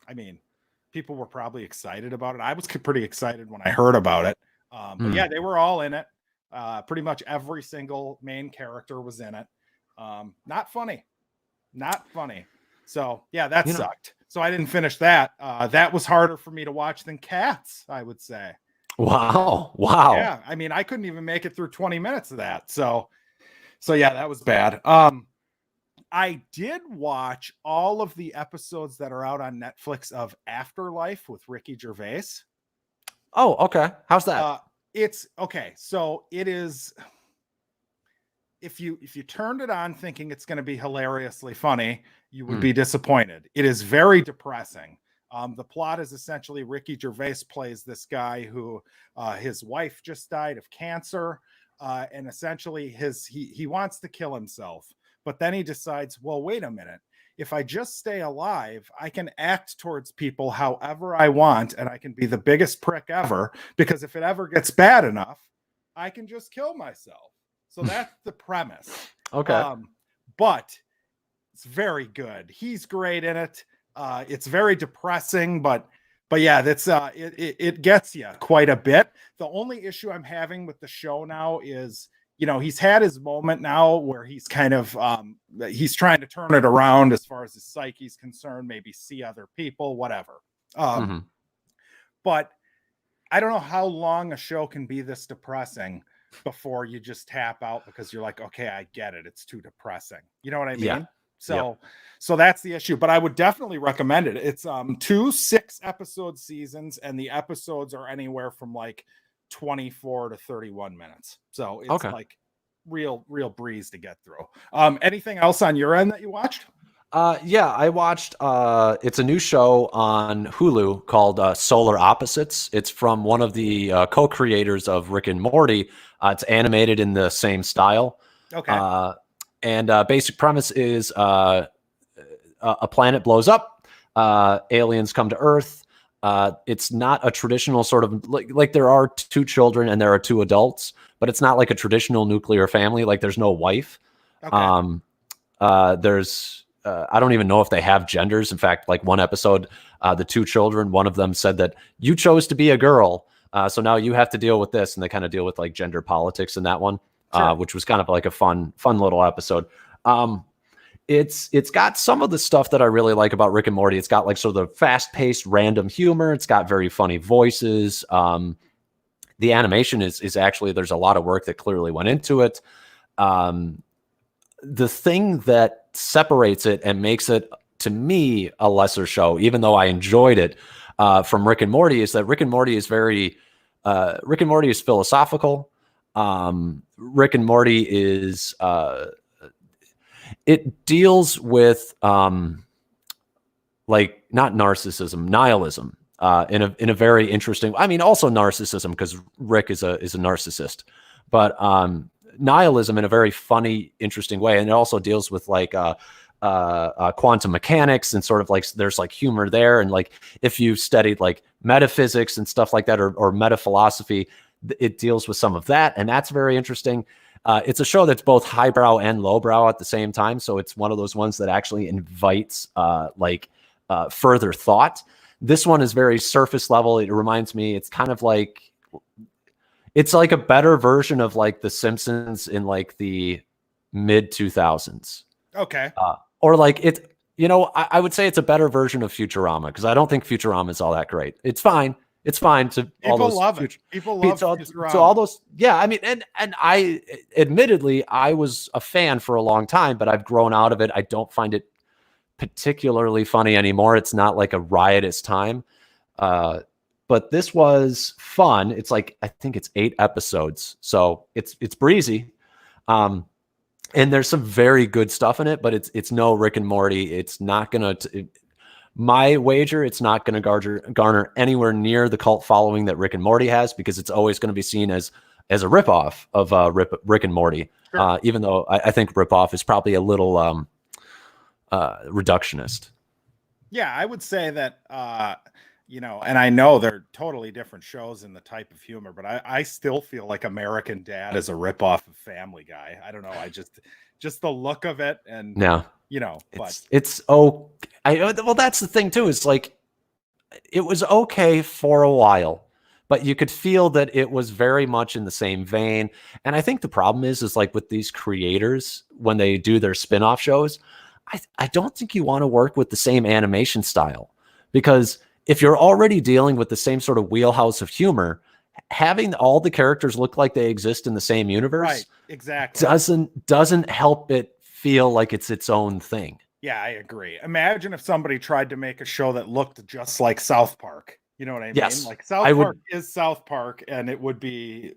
I mean, people were probably excited about it. I was pretty excited when I heard about it. But yeah, they were all in it. Pretty much every single main character was in it. Not funny. Not funny. So yeah, that sucked. So I didn't finish that. That was harder for me to watch than Cats, I would say. Wow. Yeah, I mean, I couldn't even make it through 20 minutes of that. So yeah, that was bad. I did watch all of the episodes that are out on Netflix of Afterlife with Ricky Gervais. Oh, okay. How's that? It's okay. So it is. If you turned it on thinking it's going to be hilariously funny, you would be disappointed. It is very depressing. The plot is essentially Ricky Gervais plays this guy who his wife just died of cancer, and essentially he wants to kill himself. But then he decides, well, wait a minute. If I just stay alive, I can act towards people however I want, and I can be the biggest prick ever, because if it ever gets bad enough, I can just kill myself. So that's the premise. Okay. But it's very good. He's great in it. It's very depressing, but yeah, that's it gets you quite a bit. The only issue I'm having with the show now is, he's had his moment now where he's kind of he's trying to turn it around as far as his psyche's concerned, maybe see other people, whatever. But I don't know how long a show can be this depressing before you just tap out because you're like, okay, I get it. It's too depressing. You know what I mean? Yeah. So that's the issue, but I would definitely recommend it. It's 2 6-episode seasons, and the episodes are anywhere from like 24 to 31 minutes. So it's like real breeze to get through. Anything else on your end that you watched? Yeah, I watched it's a new show on Hulu called Solar Opposites. It's from one of the co-creators of Rick and Morty. It's animated in the same style. Okay. And basic premise is a planet blows up, aliens come to Earth. It's not a traditional sort of like there are two children and there are two adults, but it's not like a traditional nuclear family. Like there's no wife. Okay. There's I don't even know if they have genders. In fact, like one episode, the two children, one of them said that you chose to be a girl. So now you have to deal with this. And they kind of deal with like gender politics in that one, Sure. which was kind of like a fun little episode. It's got some of the stuff that I really like about Rick and Morty. It's got like sort of the fast-paced random humor. It's got very funny voices. The animation is actually, there's a lot of work that clearly went into it. The thing that separates it and makes it, to me, a lesser show, even though I enjoyed it, from Rick and Morty, is that Rick and Morty is philosophical. Rick and Morty is it deals with like not narcissism, nihilism, in a very interesting. I mean, also narcissism because Rick is a narcissist, but nihilism in a very funny, interesting way, and it also deals with like quantum mechanics and sort of like there's like humor there, and like if you've studied like metaphysics and stuff like that or meta philosophy, it deals with some of that, and that's very interesting. It's a show that's both highbrow and lowbrow at the same time, so it's one of those ones that actually invites further thought. This one is very surface level. It reminds me, it's kind of like it's like a better version of like The Simpsons in like the mid 2000s. Okay. Or like it, I would say it's a better version of Futurama because I don't think Futurama is all that great. It's fine. It's fine to all People those love it. People love Futurama. to all those. Yeah, I mean, and I admittedly I was a fan for a long time, but I've grown out of it. I don't find it particularly funny anymore. It's not like a riotous time. But this was fun. It's like I think it's 8 episodes, so it's breezy. And there's some very good stuff in it, but it's no Rick and Morty. It's not gonna. My wager, it's not going to garner anywhere near the cult following that Rick and Morty has, because it's always going to be seen as a ripoff of Rick and Morty. Sure. Even though I think ripoff is probably a little reductionist. Yeah, I would say that, and I know they're totally different shows in the type of humor, but I still feel like American Dad is a ripoff of Family Guy. I don't know. I just the look of it, and Yeah. But it's well, that's the thing too. Is like it was okay for a while, but you could feel that it was very much in the same vein. And I think the problem is like with these creators when they do their spin-off shows, I don't think you want to work with the same animation style, because if you're already dealing with the same sort of wheelhouse of humor, having all the characters look like they exist in the same universe, right, exactly, doesn't help it feel like it's its own thing. Yeah, I agree. Imagine if somebody tried to make a show that looked just like South Park. You know what I mean? Yes, like South Park is South Park, and it would be,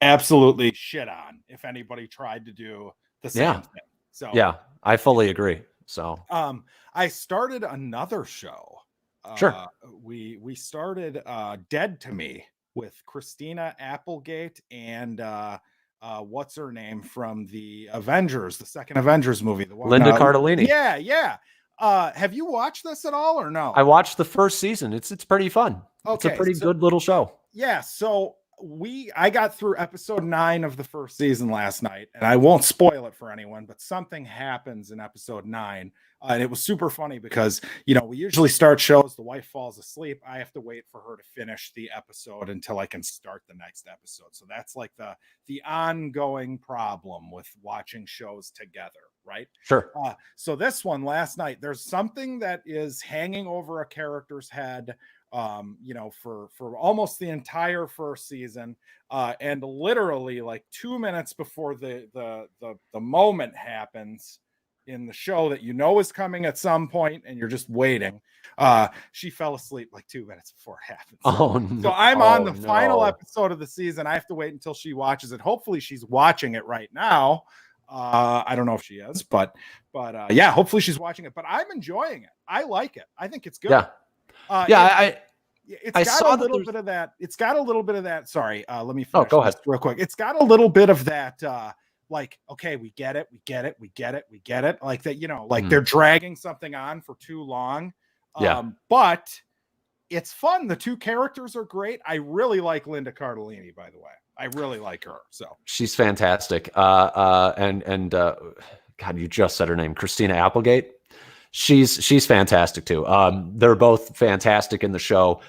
absolutely shit on if anybody tried to do the same thing. So yeah, I fully agree. So I started another show. Sure. We started Dead to Me with Christina Applegate and what's her name from the Avengers, the second Avengers movie, the one, Linda Cardellini. Yeah. Have you watched this at all or no? I watched the first season. It's pretty fun. Okay, it's a pretty good little show. Yeah, so I got through episode 9 of the first season last night, and I won't spoil it for anyone, but something happens in episode 9. And it was super funny because, we usually start shows, the wife falls asleep. I have to wait for her to finish the episode until I can start the next episode. So that's like the ongoing problem with watching shows together, right? Sure. So this one last night, there's something that is hanging over a character's head, for almost the entire first season. And literally like 2 minutes before the moment happens in the show that you know is coming at some point, and you're just waiting. She fell asleep like 2 minutes before it happened. So I'm on the final episode of the season. I have to wait until she watches it. Hopefully she's watching it right now. I don't know if she is, but yeah, hopefully she's watching it. But I'm enjoying it. I like it. I think it's good. Yeah. It's got a little bit of that. It's got a little bit of that. Sorry, let me finish. Go ahead real quick. It's got a little bit of that. Like, okay, we get it. Like that, like they're dragging something on for too long. But it's fun. The two characters are great. I really like Linda Cardellini, by the way. I really like her. So she's fantastic. And God, you just said her name, Christina Applegate. She's fantastic too. They're both fantastic in the show.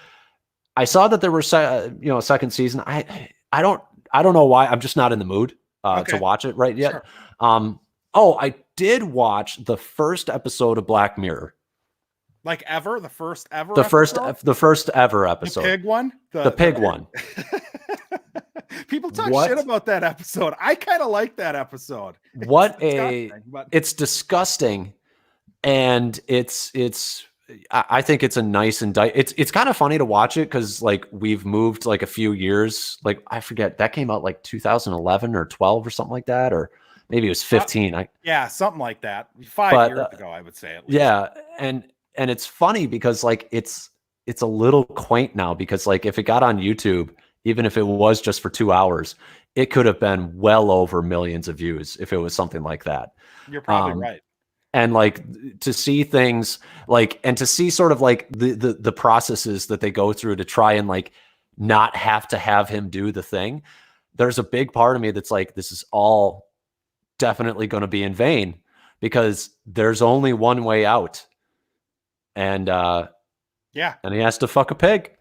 I saw that there were a second season. I don't know why. I'm just not in the mood to watch it right yet. Sure. I did watch the first episode of Black Mirror. Like ever? The first ever? The first ever episode. The pig one? The pig one. People talk shit about that episode. I kind of like that episode. It's disgusting. And I think it's a nice it's kind of funny to watch it because like we've moved like a few years. Like I forget, that came out like 2011 or 12 or something like that, or maybe it was 15. Something like that. 5 years ago, I would say at least. Yeah, and it's funny because like it's a little quaint now because like if it got on YouTube, even if it was just for 2 hours, it could have been well over millions of views if it was something like that. You're probably right. And like to see things like, and to see sort of like the processes that they go through to try and like not have to have him do the thing. There's a big part of me that's like, this is all definitely going to be in vain because there's only one way out. And and he has to fuck a pig.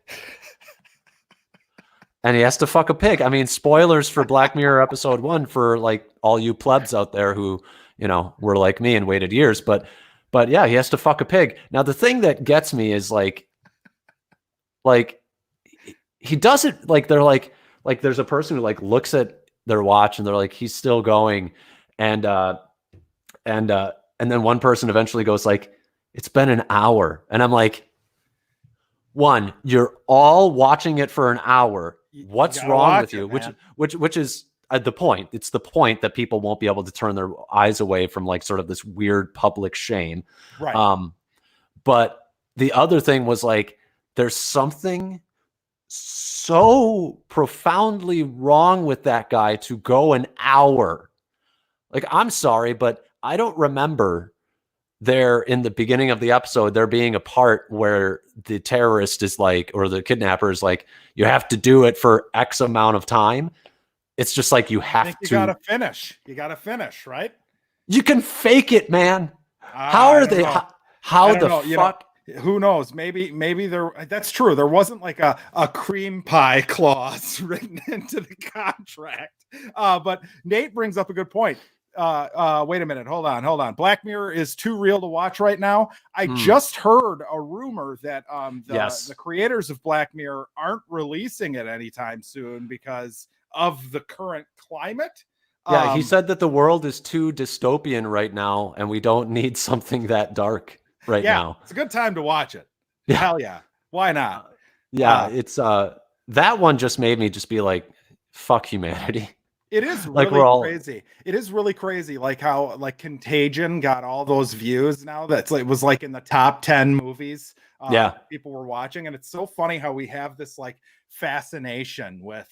And he has to fuck a pig. I mean, spoilers for Black Mirror episode 1 for like all you plebs out there who, were like me and waited years, but yeah, he has to fuck a pig. Now, the thing that gets me is like he does it like they're like there's a person who like looks at their watch and they're like, he's still going. And then one person eventually goes like, it's been an hour. And I'm like, one, you're all watching it for an hour. What's wrong with you? Which is the point. It's the point that people won't be able to turn their eyes away from like sort of this weird public shame. Right. But the other thing was like, there's something so profoundly wrong with that guy to go an hour. Like, I'm sorry, but I don't remember there in the beginning of the episode, there being a part where the terrorist is like, or the kidnapper is like, you have to do it for X amount of time. It's just like, you gotta finish. You gotta finish, right? You can fake it, man. How are they? How the fuck? Who knows? Maybe that's true. There wasn't like a cream pie clause written into the contract. But Nate brings up a good point. Wait a minute. Hold on. Black Mirror is too real to watch right now. I just heard a rumor that the creators of Black Mirror aren't releasing it anytime soon because of the current climate. Yeah, he said that the world is too dystopian right now and we don't need something that dark right now. It's a good time to watch it. Yeah. Hell yeah. Why not? It's that one just made me just be like, fuck humanity. It is really crazy. It is really crazy. Like how like Contagion got all those views now. It was like in the top 10 movies. People were watching, and it's so funny how we have this like fascination with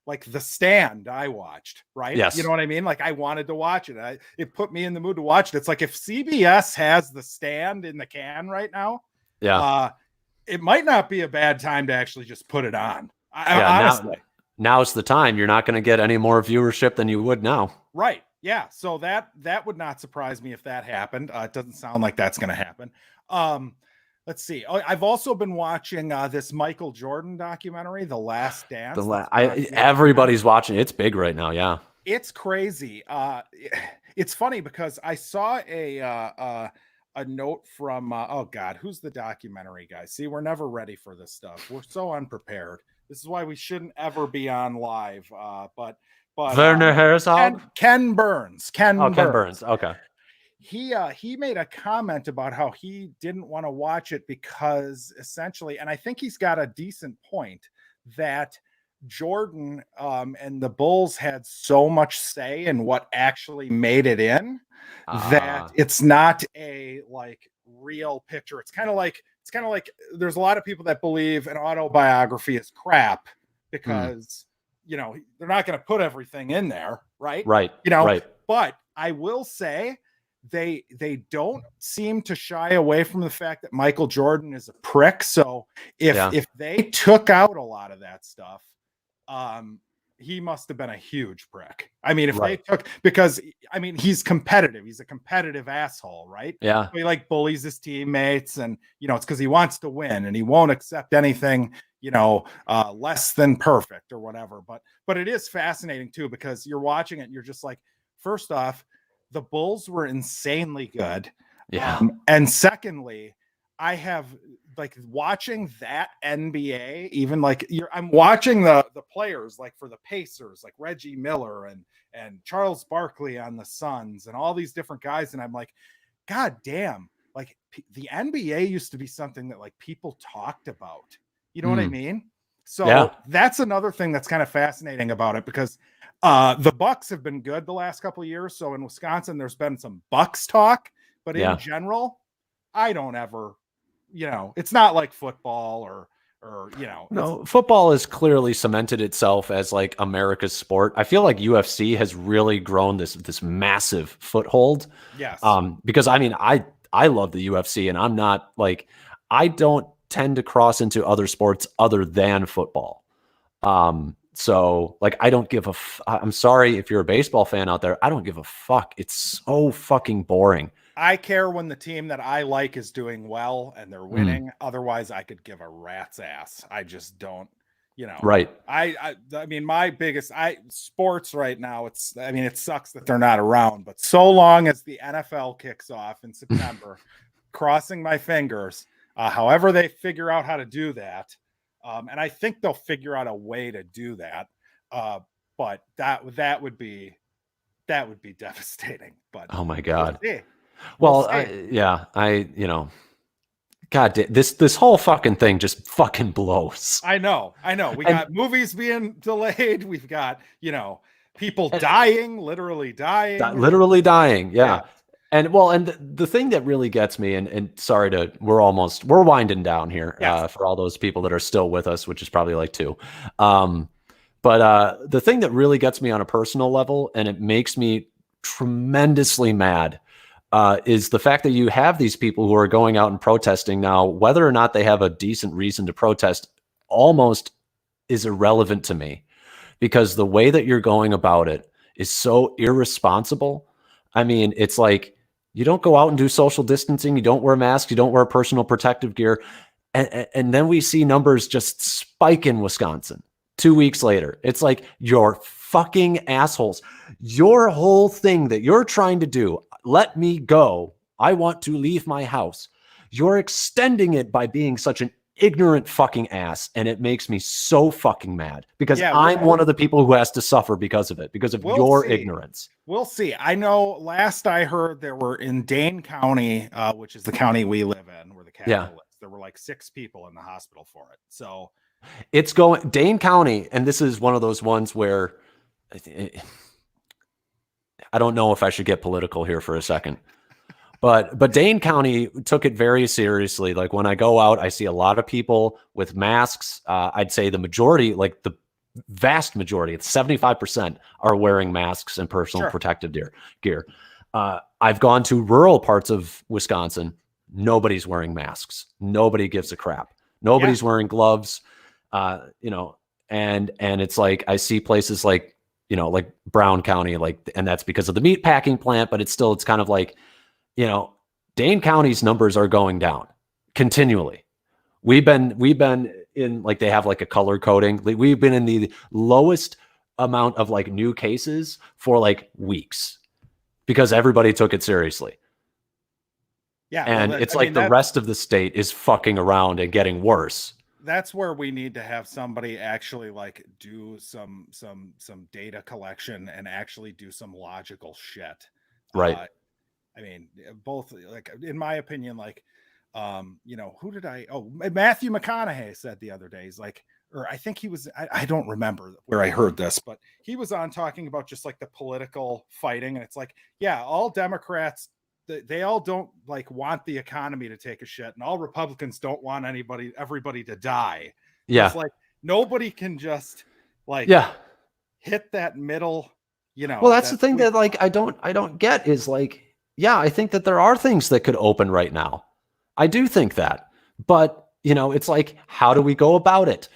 like The Stand I watched, right? Yes. You know what I mean? Like I wanted to watch it. It put me in the mood to watch it. It's like if CBS has The Stand in the can right now, it might not be a bad time to actually just put it on. Honestly. Now's the time. You're not going to get any more viewership than you would now. Right. Yeah. So that would not surprise me if that happened. It doesn't sound like that's going to happen. Let's see. I've also been watching this Michael Jordan documentary, The Last Dance. Everybody's watching. It's big right now. Yeah. It's crazy. It's funny because I saw a note from, who's the documentary guy? See, we're never ready for this stuff. We're so unprepared. This is why we shouldn't ever be on live. But but Werner Herzog. Ken Burns. Ken Ken Burns. Burns. Okay. He made a comment about how he didn't want to watch it because essentially, and I think he's got a decent point, that Jordan and the Bulls had so much say in what actually made it in that it's not a like real picture. It's kind of like there's a lot of people that believe an autobiography is crap because they're not going to put everything in there, right? Right. Right. But I will say they don't seem to shy away from the fact that Michael Jordan is a prick. So if they took out a lot of that stuff, he must have been a huge prick. I mean, if they took, because I mean, he's competitive. He's a competitive asshole, right? Yeah. So he like bullies his teammates, and it's because he wants to win, and he won't accept anything, less than perfect or whatever. But it is fascinating too, because you're watching it and you're just like, first off, the Bulls were insanely good. Yeah. And secondly, I have like watching that NBA, even like I'm watching the players like for the Pacers, like Reggie Miller and Charles Barkley on the Suns and all these different guys. And I'm like, God damn, like the NBA used to be something that like people talked about. You know what I mean? So that's another thing that's kind of fascinating about it, because the Bucks have been good the last couple of years. So in Wisconsin, there's been some Bucks talk, but in general, I don't ever, it's not like football or no, football has clearly cemented itself as like America's sport. I feel like UFC has really grown this massive foothold. Yes. Because I mean, I love the UFC, and I'm not like, I don't tend to cross into other sports other than football. So like, I don't give I'm sorry if you're a baseball fan out there. I don't give a fuck. It's so fucking boring. I care when the team that I like is doing well and they're winning. Otherwise, I could give a rat's ass. I just don't, Right. I mean, my biggest sports right now, it sucks that they're not around, but so long as the NFL kicks off in September, crossing my fingers, however they figure out how to do that. And I think they'll figure out a way to do that. But that would be devastating. But oh my God. Well, God, this whole fucking thing just fucking blows. I know. We got movies being delayed. We've got, people dying, literally dying. Yeah. And the thing that really gets me, and sorry we're winding down here for all those people that are still with us, which is probably like 2. But the thing that really gets me on a personal level, and it makes me tremendously mad, is the fact that you have these people who are going out and protesting now. Whether or not they have a decent reason to protest almost is irrelevant to me, because the way that you're going about it is so irresponsible. I mean, it's like, you don't go out and do social distancing. You don't wear masks. You don't wear personal protective gear. And then we see numbers just spike in Wisconsin 2 weeks later. It's like, you're fucking assholes. Your whole thing that you're trying to do, let me go, I want to leave my house, you're extending it by being such an ignorant fucking ass. And it makes me so fucking mad, because I'm one of the people who has to suffer because of it, because of your ignorance. We'll see. I know last I heard there were in Dane County, which is the county we live in, where the capital is, there were like 6 people in the hospital for it. So it's going Dane County. And this is one of those ones where I don't know if I should get political here for a second, but Dane County took it very seriously. Like, when I go out, I see a lot of people with masks. I'd say the majority, like the vast majority, it's 75%, are wearing masks and personal protective gear. I've gone to rural parts of Wisconsin. Nobody's wearing masks. Nobody gives a crap. Nobody's wearing gloves. And it's like, I see places like, like Brown County, and that's because of the meat packing plant, but it's kind of like, Dane County's numbers are going down continually. We've been in, like, they have like a color coding. We've been in the lowest amount of like new cases for like weeks, because everybody took it seriously. Yeah. And it's like the rest of the state is fucking around and getting worse. that's where we need to have somebody actually like do some data collection and actually do some logical shit. Right. I mean, both, like, in my opinion, like, who did Matthew McConaughey said the other day, he's like, or I think he was, I don't remember where I heard this, but he was on talking about just like the political fighting. And it's like, yeah, all Democrats, they all don't like want the economy to take a shit, and all Republicans don't want everybody to die. Yeah. It's like nobody can just like hit that middle, Well, that's the thing that like I don't get is like, yeah, I think that there are things that could open right now. I do think that. But, it's like, how do we go about it?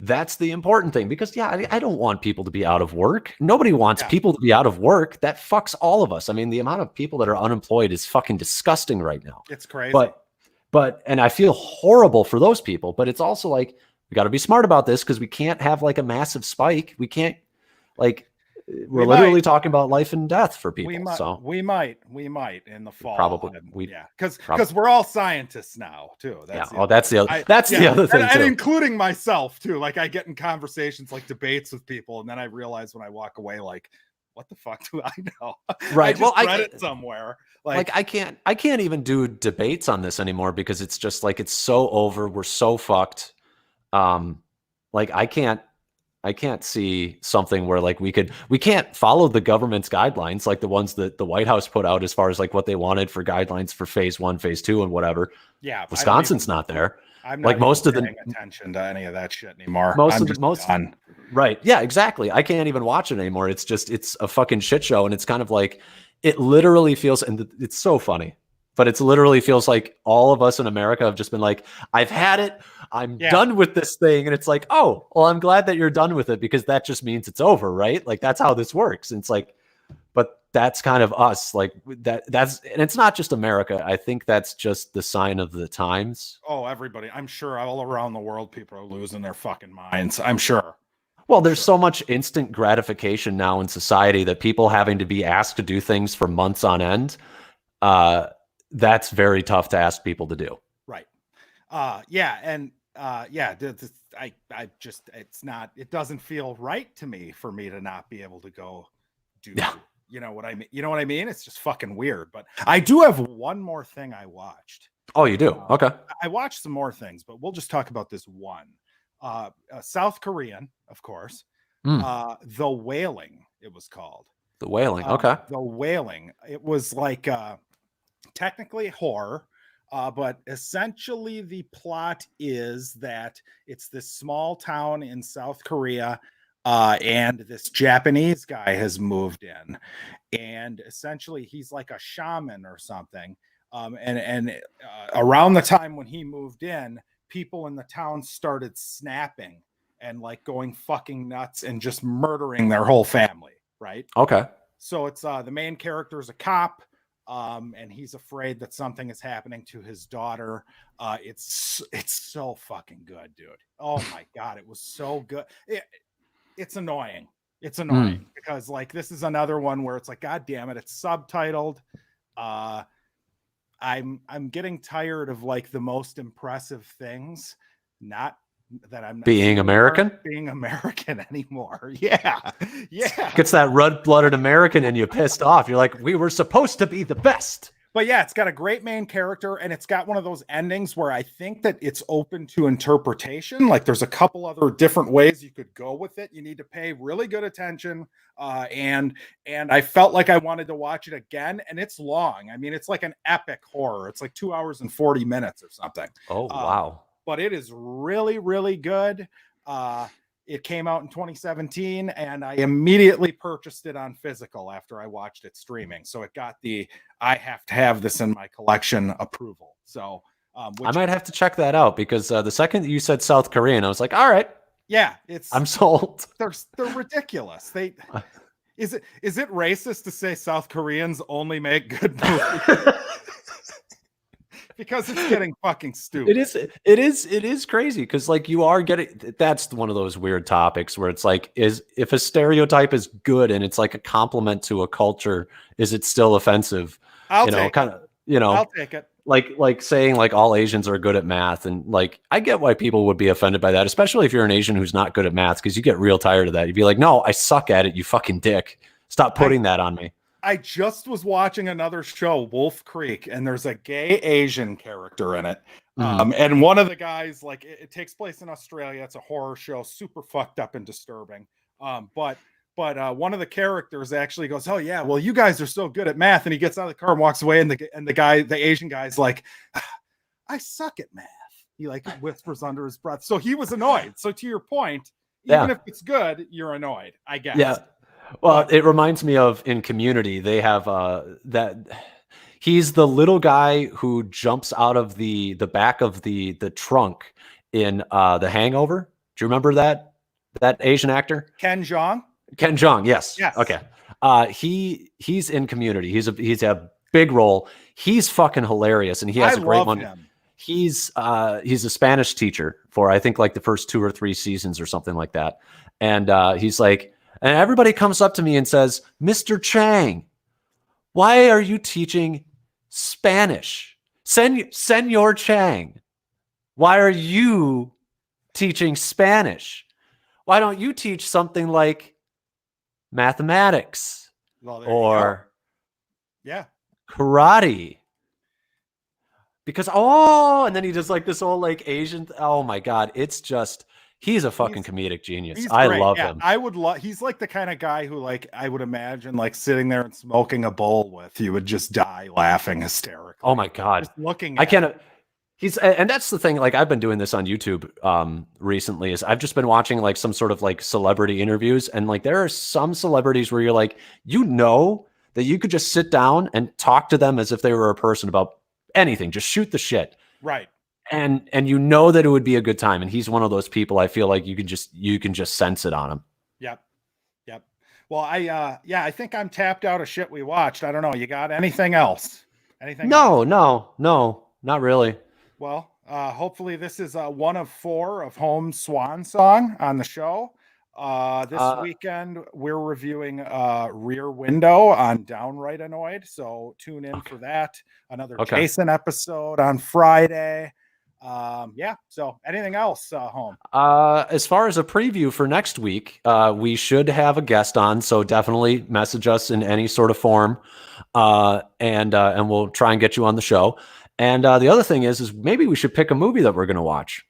That's the important thing, because I don't want people to be out of work. Nobody wants people to be out of work. That fucks all of us. I mean, the amount of people that are unemployed is fucking disgusting right now. It's crazy. But and I feel horrible for those people, but it's also like, we got to be smart about this, because we can't have like a massive spike. We can't, like, we're literally talking about life and death for people. We might in the fall. Probably. Because we're all scientists now too. That's the other thing and including myself too. Like, I get in conversations, like debates with people, and then I realize when I walk away, like, what the fuck do I know? Right. I read it somewhere. Like I can't even do debates on this anymore, because it's just like, it's so over. We're so fucked. Like, I can't see something where like we can't follow the government's guidelines, like the ones that the White House put out as far as like what they wanted for guidelines for phase 1, phase 2 and whatever. Yeah. Wisconsin's not there. I'm not like most of paying attention to any of that shit anymore. Done. Right. Yeah, exactly. I can't even watch it anymore. It's a fucking shit show. And it's kind of like, it literally feels, and it's so funny, but it literally feels like all of us in America have just been like, I've had it. I'm done with this thing. And it's like, oh, well, I'm glad that you're done with it, because that just means it's over, right? Like, that's how this works. And it's like, but that's kind of us. Like and it's not just America. I think that's just the sign of the times. Oh, everybody. I'm sure all around the world, people are losing their fucking minds. I'm sure. Well, there's so much instant gratification now in society that people having to be asked to do things for months on end, that's very tough to ask people to do. Right. It doesn't feel right to me for me to not be able to go do, you know what I mean? It's just fucking weird. But I do have one more thing I watched. Oh, you do? Okay. I watched some more things, but we'll just talk about this one. South Korean, of course. The Wailing, it was called. The Wailing. Okay. The Wailing. It was like technically horror, but essentially the plot is that it's this small town in South Korea, and this Japanese guy has moved in, and essentially he's like a shaman or something. And around the time when he moved in, people in the town started snapping and like going fucking nuts and just murdering their whole family. Right. Okay. So it's the main character is a cop, and he's afraid that something is happening to his daughter. It's so fucking good, dude. Oh my God. It was so good. It's annoying. It's annoying because like, this is another one where it's like, God damn it. It's subtitled. I'm getting tired of like the most impressive things, not that I'm being American anymore. Yeah. Gets that red-blooded American and you pissed off. You're like, we were supposed to be the best. But yeah, it's got a great main character, and it's got one of those endings where I think that it's open to interpretation. Like, there's a couple other different ways you could go with it. You need to pay really good attention. And I felt like I wanted to watch it again, and it's long. I mean, it's like an epic horror. It's like 2 hours and 40 minutes or something. Oh, wow. But it is really, really good. It came out in 2017, and I immediately purchased it on physical after I watched it streaming. So it got the I have to have this in my collection approval. So I might have to check that out, because the second that you said South Korean, I was like, all right. Yeah, I'm sold. They're ridiculous. Is it racist to say South Koreans only make good movies? Because it's getting fucking stupid. It is crazy, because like you are getting, that's one of those weird topics where it's like, if a stereotype is good and it's like a compliment to a culture, is it still offensive? I'll take it. like saying like all Asians are good at math, and like I get why people would be offended by that, especially if you're an Asian who's not good at math, because you get real tired of that. You'd be like, no, I suck at it, you fucking dick. Stop putting that on me. I just was watching another show, Wolf Creek, and there's a gay Asian character in it. And one of the guys, like, it takes place in Australia. It's a horror show, super fucked up and disturbing. But one of the characters actually goes, "Oh yeah, well you guys are so good at math," and he gets out of the car and walks away. And the Asian guy's like, "I suck at math." He like whispers under his breath. So he was annoyed. So to your point, even if it's good, you're annoyed, I guess. Yeah. Well, it reminds me of in Community, they have that he's the little guy who jumps out of the back of the trunk in The Hangover. Do you remember that Asian actor? Ken Jeong? Ken Jeong, yes. Yes. Okay. He's in Community. He's a big role. He's fucking hilarious, and he has a great one. Him. He's a Spanish teacher for I think like the first 2 or 3 seasons or something like that. And he's like, and everybody comes up to me and says, "Mr. Chang, why are you teaching Spanish? Senor Chang, why are you teaching Spanish? Why don't you teach something like mathematics or karate?" Because, and then he does like this whole like Asian, oh my God, it's just, he's a fucking comedic genius. I love him. I would love, he's like the kind of guy who like, I would imagine like sitting there and smoking a bowl with, you would just die laughing hysterically. Oh my God. Just looking at him. And that's the thing, like I've been doing this on YouTube recently, is I've just been watching like some sort of like celebrity interviews, and like there are some celebrities where you're like, you know, that you could just sit down and talk to them as if they were a person about anything, just shoot the shit. Right. And you know that it would be a good time. And he's one of those people I feel like you can just sense it on him. Yep. Well, I think I'm tapped out of shit we watched. I don't know. You got anything else? No, not really. Well, hopefully this is 1 of 4 of Home's swan song on the show. This weekend we're reviewing Rear Window on Downright Annoyed, so tune in for that. Another Jason episode on Friday. So anything else, Home? As far as a preview for next week, we should have a guest on, so definitely message us in any sort of form, and we'll try and get you on the show. And the other thing is maybe we should pick a movie that we're going to watch.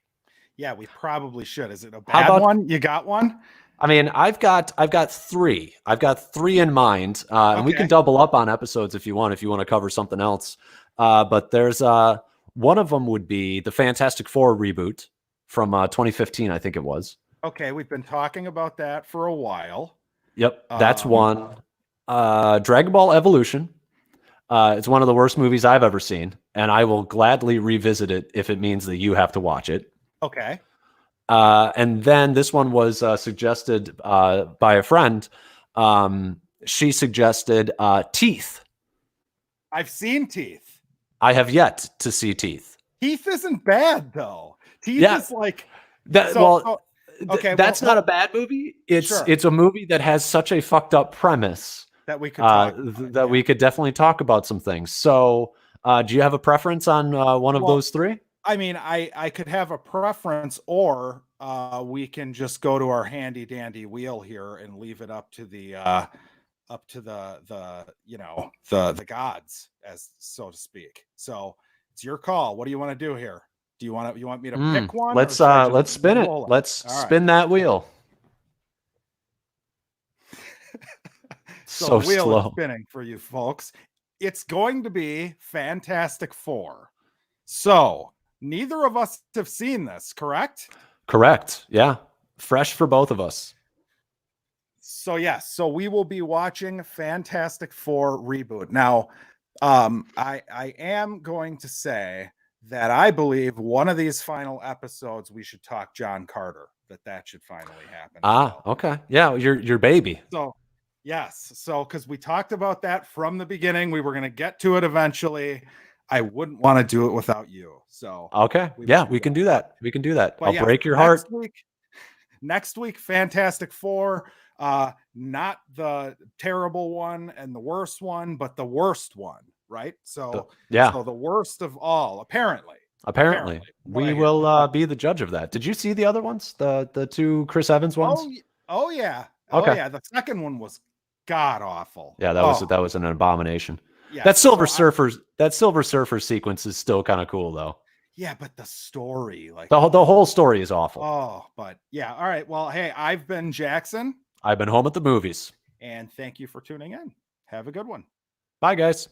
Yeah, we probably should. Is it a bad one? You got one? I mean, I've got 3. I've got 3 in mind, and we can double up on episodes if you want to cover something else. But there's one of them would be the Fantastic Four reboot from 2015, I think it was. Okay, we've been talking about that for a while. Yep, that's one. Dragon Ball Evolution. It's one of the worst movies I've ever seen, and I will gladly revisit it if it means that you have to watch it. Okay. And then this one was suggested by a friend. She suggested Teeth. I've seen Teeth. I have yet to see Teeth. Teeth isn't bad though. Teeth is like that. That's not a bad movie. It's a movie that has such a fucked up premise that we could we could definitely talk about some things. So, do you have a preference on one of those 3? I mean, I could have a preference, or we can just go to our handy dandy wheel here and leave it up to the the gods, as so to speak. So it's your call. What do you want to do here? Do you want me to pick one? Let's spin it. Let's spin that wheel. So the wheel slow. Is spinning for you folks. It's going to be Fantastic Four. So neither of us have seen this, correct? Correct. Yeah. Fresh for both of us. So yes. So we will be watching Fantastic Four reboot. Now, I am going to say that I believe one of these final episodes we should talk John Carter. That should finally happen. Okay. Yeah, your baby. So yes. So because we talked about that from the beginning, we were going to get to it eventually. I wouldn't want to do it without you. So okay. We can do that. We can do that. But I'll break your heart. Next week, Fantastic Four. Not the terrible one and the worst one, but the worst one. right? So yeah. so the worst of all, apparently. Apparently, from what I we hear. will be the judge of that. Did you see the other ones? The two Chris Evans ones? Oh yeah. Oh Okay. yeah. The second one was god awful. Yeah, Oh that was an abomination. yeah. That Silver Surfer sequence is still kind of cool though. Yeah, but the story, like The whole story is awful. but yeah. All right. Well, hey, I've been Jackson, I've been home at the movies. and thank you for tuning in. Have a good one. Bye, guys.